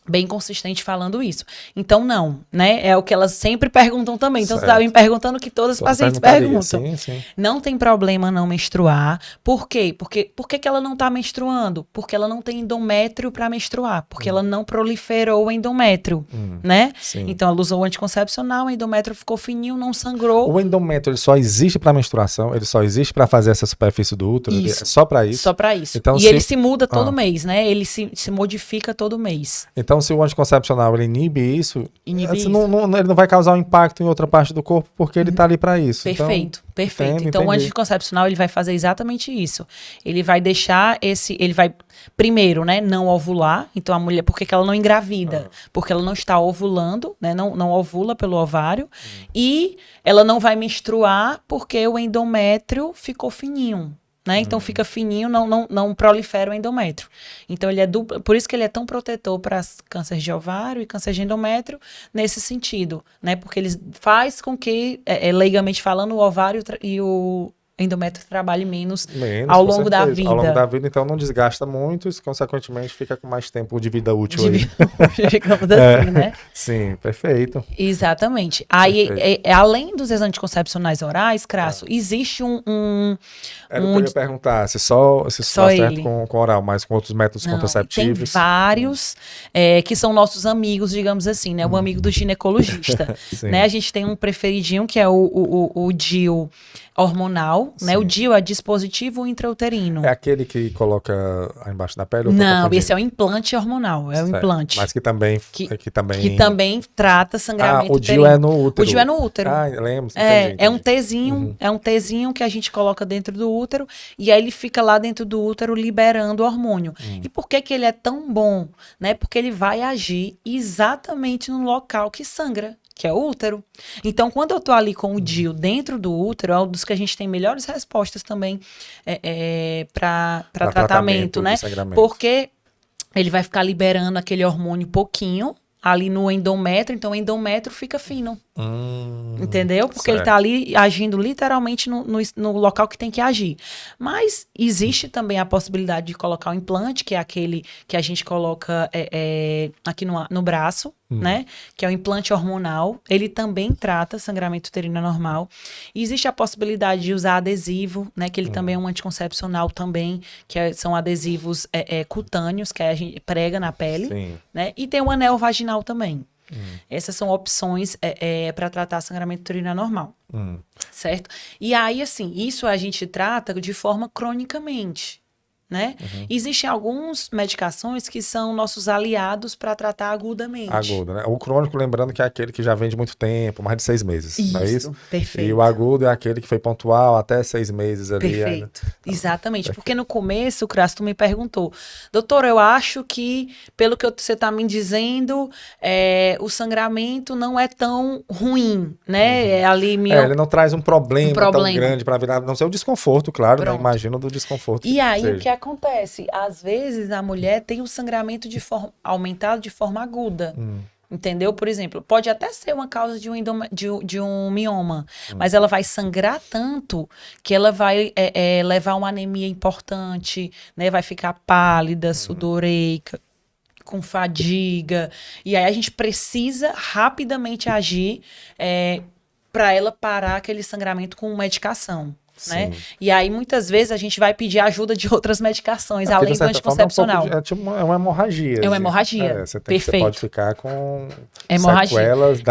bem consistente falando isso. Então, não, né? É o que elas sempre perguntam também. Então, você estava me perguntando que todas as pacientes perguntam. Sim. Não tem problema não menstruar. Por quê? Por que ela não está menstruando? Porque ela não tem endométrio para menstruar. Porque ela não proliferou o endométrio, né? Sim. Então, ela usou o anticoncepcional, o endométrio ficou fininho, não sangrou. O endométrio ele só existe para menstruação? Ele só existe para fazer essa superfície do útero? Isso. Só para isso? Só para isso. Então, ele se muda todo mês, né? Ele se modifica todo mês. Então, se o anticoncepcional ele inibe isso, ele não vai causar um impacto em outra parte do corpo, porque ele está ali para isso. Perfeito. Então, entendi. o anticoncepcional ele vai fazer exatamente isso. Ele vai deixar ele vai, primeiro, né, não ovular. Então, a mulher, por que ela não engravida? Porque ela não está ovulando, né, não ovula pelo ovário. E ela não vai menstruar porque o endométrio ficou fininho. Né? Então fica fininho, não prolifera o endométrio. Então ele é duplo, por isso que ele é tão protetor para câncer de ovário e câncer de endométrio nesse sentido, né? Porque ele faz com que, leigamente falando, o ovário e o endométrio trabalhe menos ao longo da vida. Ao longo da vida, então não desgasta muito e, consequentemente, fica com mais tempo de vida útil. Digamos assim, né? Sim, perfeito. Exatamente. Aí, além dos anticoncepcionais orais, Crasso, existe Era o que eu ia perguntar, se só certo com oral, mas com outros métodos contraceptivos. Tem vários que são nossos amigos, digamos assim, né? O amigo do ginecologista. Né? A gente tem um preferidinho, que é o DIU hormonal, né? O DIU é dispositivo intrauterino. É aquele que coloca embaixo da pele? Não, esse é o implante hormonal, é o implante. Mas que também trata sangramento uterino. O DIU é no útero. O DIU é no útero. Lembro. É um Tzinho que a gente coloca dentro do útero e aí ele fica lá dentro do útero liberando o hormônio. E por que ele é tão bom? Né? Porque ele vai agir exatamente no local que sangra. que é o útero. Então, quando eu tô ali com o DIU dentro do útero, é um dos que a gente tem melhores respostas também para tratamento, né? Porque ele vai ficar liberando aquele hormônio pouquinho ali no endométrio, então o endométrio fica fino. Entendeu? Porque ele tá ali agindo literalmente no local que tem que agir. Mas existe também a possibilidade de colocar o implante, que é aquele que a gente coloca aqui no braço, né? Que é o implante hormonal. Ele também trata sangramento uterino anormal. E existe a possibilidade de usar adesivo, né? Que ele também é um anticoncepcional também, que são adesivos cutâneos, que a gente prega na pele. Sim. Né? E tem o anel vaginal também. Essas são opções para tratar sangramento uterino anormal. Certo? E aí, assim, isso a gente trata de forma cronicamente. Né? Existem algumas medicações que são nossos aliados para tratar agudamente. Agudo, né? O crônico, lembrando que é aquele que já vem de muito tempo, mais de 6 meses, isso, não é isso? Perfeito. E o agudo é aquele que foi pontual até 6 meses ali. Perfeito, exatamente. Porque no começo, Crasso, tu me perguntou, doutor, eu acho que, pelo que você está me dizendo, o sangramento não é tão ruim, né? Ele não traz um problema tão grande para virar, não sei o desconforto, claro, né? Imagino do desconforto. E aí, o que acontece? Às vezes a mulher tem um sangramento aumentado de forma aguda. Entendeu? Por exemplo, pode até ser uma causa de um mioma, mas ela vai sangrar tanto que ela vai levar uma anemia importante, né? Vai ficar pálida, sudoreica, com fadiga. E aí a gente precisa rapidamente agir para ela parar aquele sangramento com medicação. Né? E aí, muitas vezes, a gente vai pedir ajuda de outras medicações, além do anticoncepcional. É uma hemorragia. É uma hemorragia. Você Perfeito. pode ficar com hemorragia. Sequelas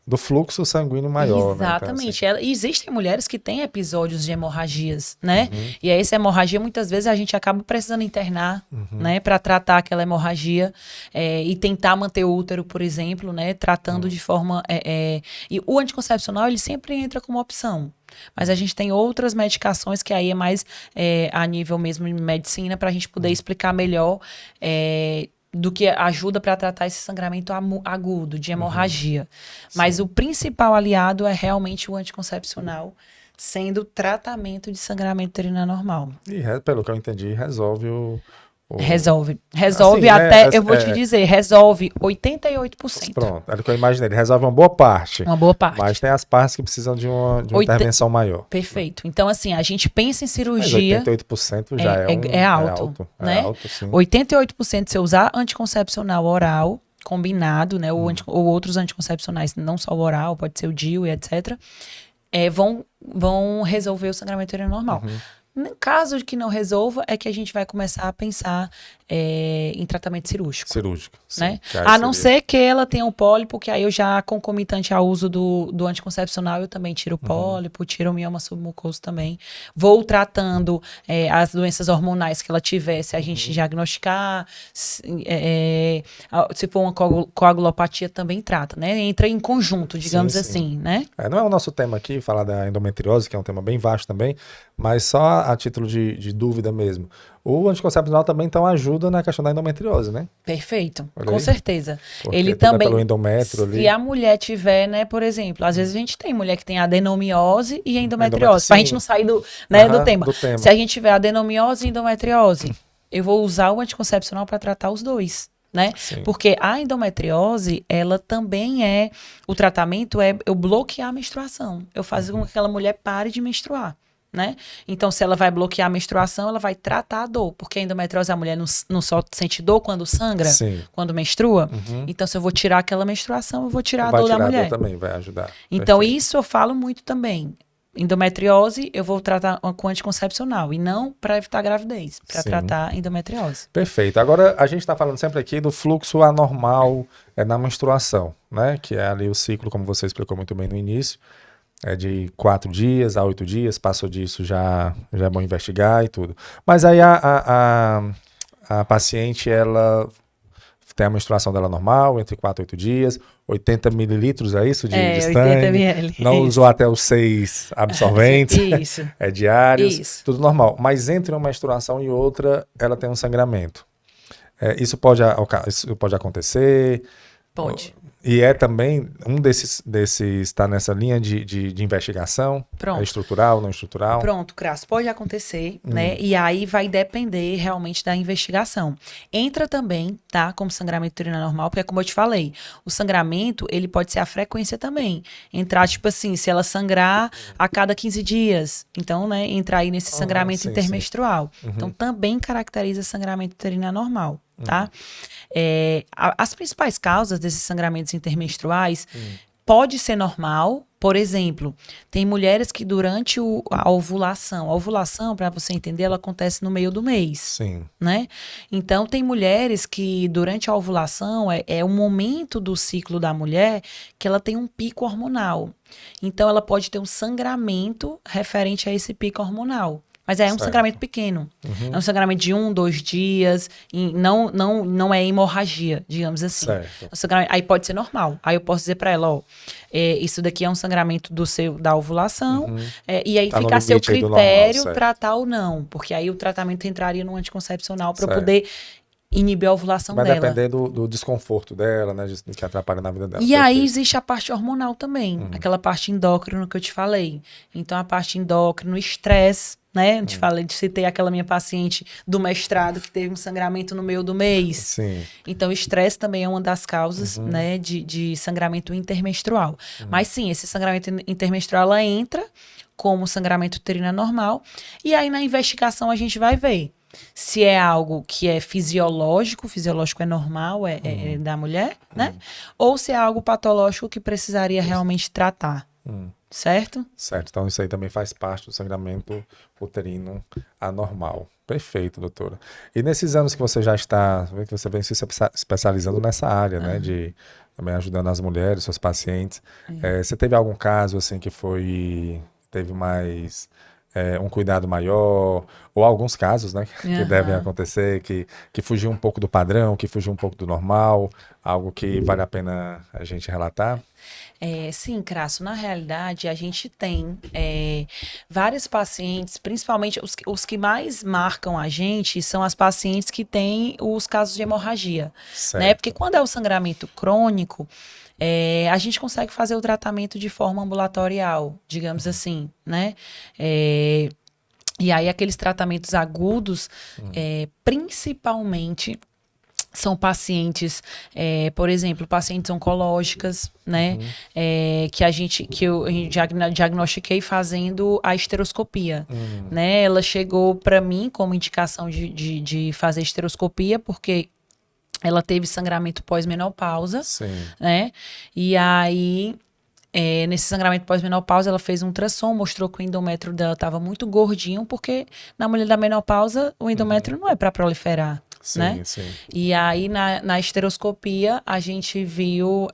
do fluxo sanguíneo maior. Exatamente. Né? Então, assim, existem mulheres que têm episódios de hemorragias, né? E aí, essa hemorragia, muitas vezes, a gente acaba precisando internar, né? Para tratar aquela hemorragia e tentar manter o útero, por exemplo, né? Tratando de forma... E o anticoncepcional, ele sempre entra como opção. Mas a gente tem outras medicações que aí é mais a nível mesmo de medicina para a gente poder explicar melhor do que ajuda para tratar esse sangramento agudo, de hemorragia. Mas o principal aliado é realmente o anticoncepcional, sendo tratamento de sangramento uterino anormal. E pelo que eu entendi, resolve Resolve assim, até, eu vou te dizer, resolve 88%. Pronto, era o que eu imaginei, ele resolve uma boa parte. Uma boa parte. Mas tem as partes que precisam de uma intervenção maior. Perfeito. Então, assim, a gente pensa em cirurgia... Mas 88% já é alto, né? É alto, sim. 88% se eu usar anticoncepcional oral, combinado, né? Ou outros anticoncepcionais, não só o oral, pode ser o DIU e etc., vão resolver o sangramento uterino normal. No caso de que não resolva, é que a gente vai começar a pensar em tratamento cirúrgico. Né? A não ser que ela tenha um pólipo, que aí eu já, concomitante ao uso do anticoncepcional, eu também tiro o pólipo, tiro o mioma submucoso também. Vou tratando as doenças hormonais que ela tiver, se a gente diagnosticar, se for uma coagulopatia, também trata, né? Entra em conjunto, digamos assim, né? Não é o nosso tema aqui, falar da endometriose, que é um tema bem vasto também, mas só a título de dúvida mesmo. O anticoncepcional também, então, ajuda na questão da endometriose, né? Perfeito, com certeza. Porque ele também, pelo endométrio ali. se a mulher tiver, né, por exemplo, às vezes a gente tem mulher que tem adenomiose e endometriose, pra gente não sair do tema. Se a gente tiver adenomiose e endometriose, eu vou usar o anticoncepcional para tratar os dois. Né? Porque a endometriose, ela também o tratamento eu bloquear a menstruação. Eu faço com que aquela mulher pare de menstruar. Né? Então, se ela vai bloquear a menstruação, ela vai tratar a dor, porque a endometriose, a mulher não só sente dor quando sangra, quando menstrua. Então, se eu vou tirar aquela menstruação, eu vou tirar a dor da mulher. A dor também vai ajudar. Então, isso eu falo muito também. Endometriose, eu vou tratar com anticoncepcional, e não para evitar gravidez, para tratar endometriose. Perfeito. Agora, a gente está falando sempre aqui do fluxo anormal na menstruação, né? Que é ali o ciclo, como você explicou muito bem no início. É de 4 dias a 8 dias, passou disso já é bom investigar e tudo. Mas aí a paciente, ela tem a menstruação dela normal, entre 4 e 8 dias, 80 mililitros, é isso? De sangue. 80 ml. Não usou até os 6 absorventes. Isso. Diários. Isso. Tudo normal. Mas entre uma menstruação e outra, ela tem um sangramento. Isso pode acontecer? Pode. E é também um desses está nessa linha de investigação? Pronto. É estrutural, não estrutural? Pronto, Crasso, pode acontecer, né? E aí vai depender realmente da investigação. Entra também, tá? Como sangramento uterino normal, porque como eu te falei, o sangramento, ele pode ser a frequência também. Entrar, tipo assim, se ela sangrar a cada 15 dias. Então, né, entrar aí nesse sangramento intermenstrual. Então, também caracteriza sangramento uterino anormal, tá? As principais causas desses sangramentos intermenstruais pode ser normal. Por exemplo, tem mulheres que durante a ovulação, para você entender, ela acontece no meio do mês. Sim. Né? Então, tem mulheres que durante a ovulação é o momento do ciclo da mulher que ela tem um pico hormonal. Então, ela pode ter um sangramento referente a esse pico hormonal. Mas é um sangramento pequeno. É um sangramento de 1, 2 dias. E não é hemorragia, digamos assim. Aí pode ser normal. Aí eu posso dizer para ela, ó, isso daqui é um sangramento da ovulação. E aí fica a seu critério tratar ou não. Porque aí o tratamento entraria no anticoncepcional para poder inibir a ovulação dela. Vai depender do desconforto dela, né? Que atrapalha na vida dela. E aí existe a parte hormonal também. Aquela parte endócrina que eu te falei. Então, a parte endócrina, o estresse, né? Eu te falei, citei aquela minha paciente do mestrado que teve um sangramento no meio do mês. Sim. Então, o estresse também é uma das causas, né, de sangramento intermenstrual. Mas sim, esse sangramento intermenstrual, ela entra como sangramento uterino normal. E aí, na investigação, a gente vai ver se é algo que é fisiológico é normal, é da mulher, né? Ou se é algo patológico que precisaria realmente tratar. Certo? Certo. Então, isso aí também faz parte do sangramento uterino anormal. Perfeito, doutora. E nesses anos que você já está, que você vem se especializando nessa área, né? De também ajudando as mulheres, seus pacientes. Você teve algum caso, assim, que teve mais um cuidado maior, ou alguns casos, né, que devem acontecer, que fugiu um pouco do padrão, que fugiu um pouco do normal, algo que vale a pena a gente relatar? Sim, Crasso, na realidade a gente tem vários pacientes, principalmente os que mais marcam a gente são as pacientes que têm os casos de hemorragia, né? Porque quando é o sangramento crônico, a gente consegue fazer o tratamento de forma ambulatorial, digamos assim, né? E aí aqueles tratamentos agudos, principalmente são pacientes, por exemplo, pacientes oncológicas, né? Que eu diagnostiquei fazendo a esteroscopia, né? Ela chegou para mim como indicação de fazer esteroscopia porque ela teve sangramento pós-menopausa, né? E aí, nesse sangramento pós-menopausa, ela fez um ultrassom, mostrou que o endométrio dela estava muito gordinho, porque na mulher da menopausa, o endométrio não é para proliferar, né? E aí, na esteroscopia, a gente viu...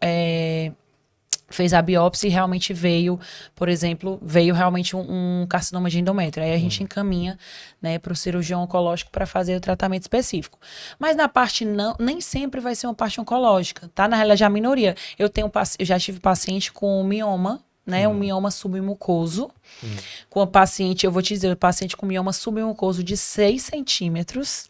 fez a biópsia e realmente veio, por exemplo, realmente um carcinoma de endométrio. Aí a gente encaminha, né, para o cirurgião oncológico para fazer o tratamento específico. Mas na parte nem sempre vai ser uma parte oncológica, tá? Na realidade, a minoria. Eu já tive paciente com mioma, né, um mioma submucoso. Com a paciente, eu vou te dizer, paciente com mioma submucoso de 6 centímetros.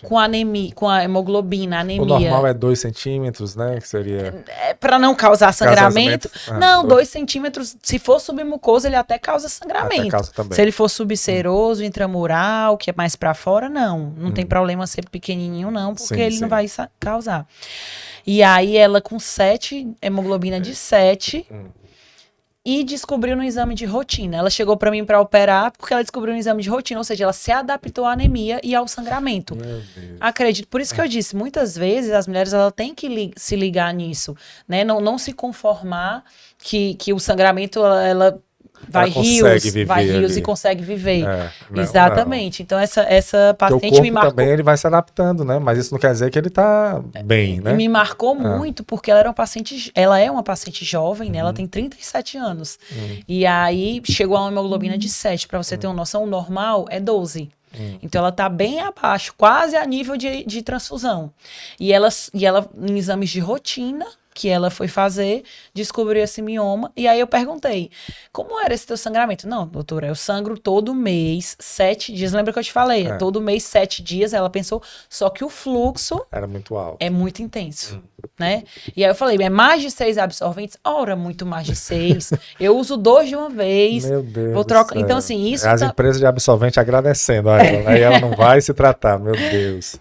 Com anemia, com a hemoglobina, anemia. O normal é 2 centímetros, né? Que seria... para não causar sangramento. Não, 2 centímetros, se for submucoso, ele até causa sangramento. Até causa também. Se ele for subseroso, intramural, que é mais para fora, não tem problema ser pequenininho, não, porque ele não vai causar. E aí ela com 7, hemoglobina de 7... E descobriu no exame de rotina. Ela chegou para mim para operar porque ela descobriu no exame de rotina, ou seja, ela se adaptou à anemia e ao sangramento. Meu Deus. Acredito. Por isso que eu disse, muitas vezes as mulheres têm que se ligar nisso, né? Não se conformar que o sangramento ela vai rios e consegue viver. Exatamente. Então, essa paciente me marcou. Também ele vai se adaptando, né? Mas isso não quer dizer que ele tá bem, né? E me marcou muito, porque ela é uma paciente jovem, né? Ela tem 37 anos. E aí, chegou a uma hemoglobina de 7. Para você ter uma noção, o normal é 12. Então, ela tá bem abaixo, quase a nível de transfusão. E ela, em exames de rotina, que ela foi fazer, descobriu esse mioma, e aí eu perguntei, como era esse teu sangramento? Não, doutora, eu sangro todo mês, 7 dias, lembra que eu te falei? Todo mês, 7 dias, ela pensou, só que o fluxo era muito alto. é muito intenso, né? E aí eu falei, é mais de 6 absorventes? Ora, muito mais de 6. Eu uso 2 de uma vez. Meu Deus vou trocar. Então, assim, isso... As empresas de absorvente agradecendo a ela, aí ela não vai se tratar, meu Deus.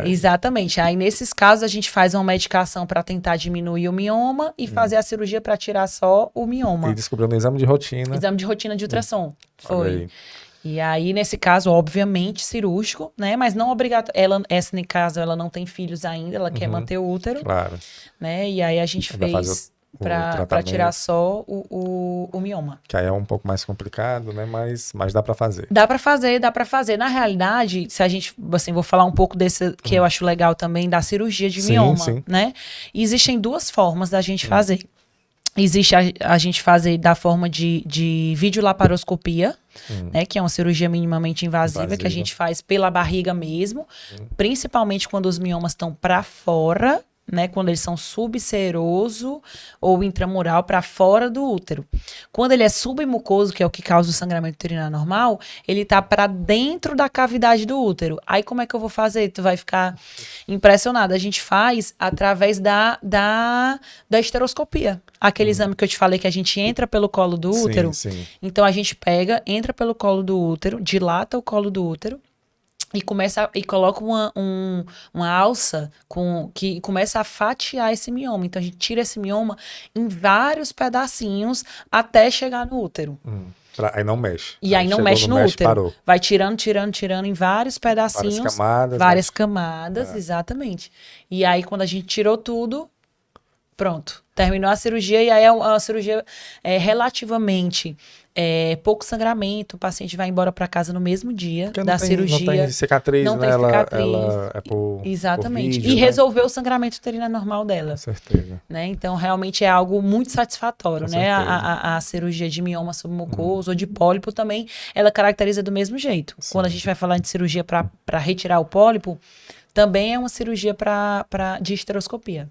Exatamente. Aí, nesses casos, a gente faz uma medicação para tentar diminuir o mioma e fazer a cirurgia para tirar só o mioma. E descobriu no exame de rotina. Exame de rotina de ultrassom. Foi. Aí. E aí, nesse caso, obviamente, cirúrgico, né? Mas não obrigatório. Essa, no caso, ela não tem filhos ainda, ela quer manter o útero. Claro. Né? E aí a gente fez para tirar só o mioma. Que aí é um pouco mais complicado, né? Mas dá para fazer. Dá para fazer. Na realidade, se a gente, assim, vou falar um pouco desse que eu acho legal também, da cirurgia de mioma, né? E existem 2 formas da gente fazer. Existe a gente fazer da forma de videolaparoscopia, né, que é uma cirurgia minimamente invasiva, que a gente faz pela barriga mesmo, principalmente quando os miomas estão para fora, né, quando eles são subseroso ou intramural para fora do útero. Quando ele é submucoso, que é o que causa o sangramento uterinar normal, ele tá para dentro da cavidade do útero. Aí como é que eu vou fazer? Tu vai ficar impressionado. A gente faz através da esteroscopia. Aquele exame que eu te falei que a gente entra pelo colo do útero. Sim. Então a gente entra pelo colo do útero, dilata o colo do útero, e coloca uma alça que começa a fatiar esse mioma. Então, a gente tira esse mioma em vários pedacinhos até chegar no útero. Aí não mexe. E aí não mexe no útero. Parou. Vai tirando em vários pedacinhos. Várias camadas, exatamente. E aí, quando a gente tirou tudo, pronto. Terminou a cirurgia, e aí é uma cirurgia relativamente... pouco sangramento, o paciente vai embora para casa no mesmo dia da cirurgia. Não tem cicatriz, não né? tem cicatriz. Ela é por Exatamente. Por vídeo, e resolveu o sangramento uterino normal dela. Com certeza. Né? Então, realmente é algo muito satisfatório, Com né? certeza. A cirurgia de mioma submucoso ou de pólipo também, ela caracteriza do mesmo jeito. Sim. Quando a gente vai falar de cirurgia para retirar o pólipo, também é uma cirurgia de esteroscopia.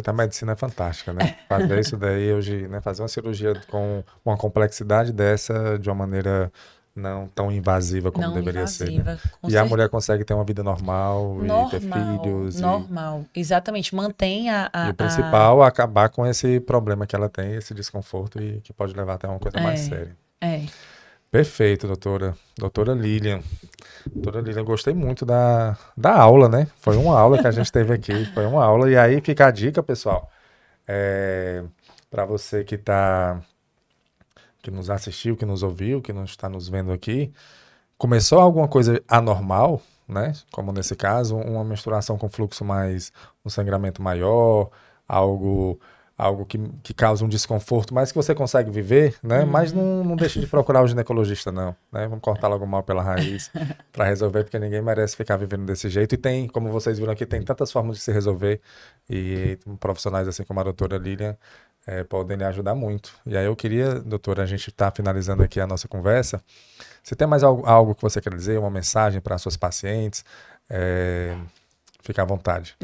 A medicina é fantástica, né? Fazer isso daí hoje, né? Fazer uma cirurgia com uma complexidade dessa de uma maneira não tão invasiva como deveria ser. Né? E a mulher consegue ter uma vida normal e ter filhos. Normal, exatamente. Mantém E o principal é acabar com esse problema que ela tem, esse desconforto, e que pode levar até uma coisa mais séria. Perfeito, doutora. Doutora Lilian. Doutora Lilian, gostei muito da aula, né? Foi uma aula que a gente teve aqui, foi uma aula. E aí fica a dica, pessoal, para você que nos assistiu, que nos ouviu, que não está nos vendo aqui, começou alguma coisa anormal, né? Como nesse caso, uma menstruação com fluxo um sangramento maior, algo que causa um desconforto, mas que você consegue viver, né? Mas não deixe de procurar o ginecologista, não. Né? Vamos cortar logo mal pela raiz para resolver, porque ninguém merece ficar vivendo desse jeito. E tem, como vocês viram aqui, tem tantas formas de se resolver. E profissionais assim como a doutora Lilian podem lhe ajudar muito. E aí eu queria, doutora, a gente está finalizando aqui a nossa conversa. Você tem mais algo que você quer dizer, uma mensagem para suas pacientes? Fica à vontade.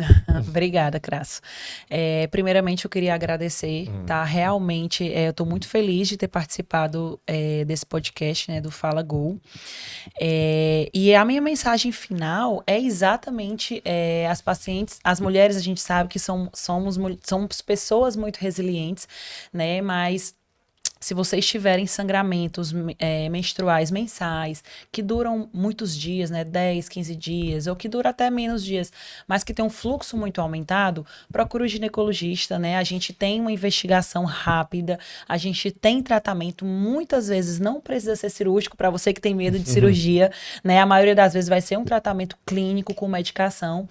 Obrigada, Crasso. Primeiramente, eu queria agradecer, tá? Realmente, eu estou muito feliz de ter participado desse podcast, né, do Fala Go. E a minha mensagem final é exatamente as pacientes, as mulheres, a gente sabe que somos pessoas muito resilientes, né? Mas se vocês tiverem sangramentos menstruais mensais, que duram muitos dias, né, 10, 15 dias, ou que dura até menos dias, mas que tem um fluxo muito aumentado, procure o ginecologista, né? A gente tem uma investigação rápida, a gente tem tratamento, muitas vezes não precisa ser cirúrgico, para você que tem medo de cirurgia, né? A maioria das vezes vai ser um tratamento clínico com medicação.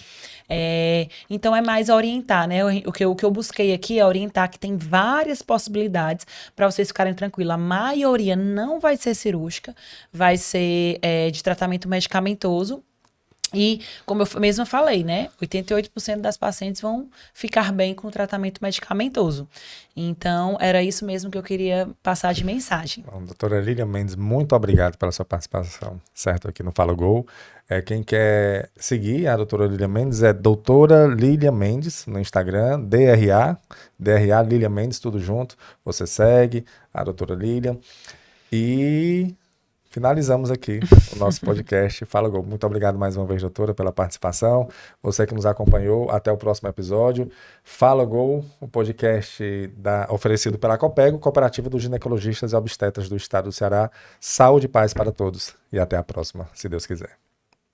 Então é mais orientar, né? O que eu busquei aqui é orientar que tem várias possibilidades para vocês ficarem tranquilos. A maioria não vai ser cirúrgica, vai ser de tratamento medicamentoso. E, como eu mesma falei, né? 88% das pacientes vão ficar bem com o tratamento medicamentoso. Então, era isso mesmo que eu queria passar de mensagem. Bom, doutora Lilian Mendes, muito obrigado pela sua participação, certo, aqui no Fala Gol. Quem quer seguir a doutora Lilian Mendes é doutora Lilian Mendes no Instagram, DRA Lilian Mendes, tudo junto. Você segue a doutora Lilian. E finalizamos aqui o nosso podcast Fala Gol. Muito obrigado mais uma vez, doutora, pela participação. Você que nos acompanhou, até o próximo episódio. Fala Gol, o podcast oferecido pela Copego, Cooperativa dos Ginecologistas e Obstetras do Estado do Ceará. Saúde e paz para todos. E até a próxima, se Deus quiser.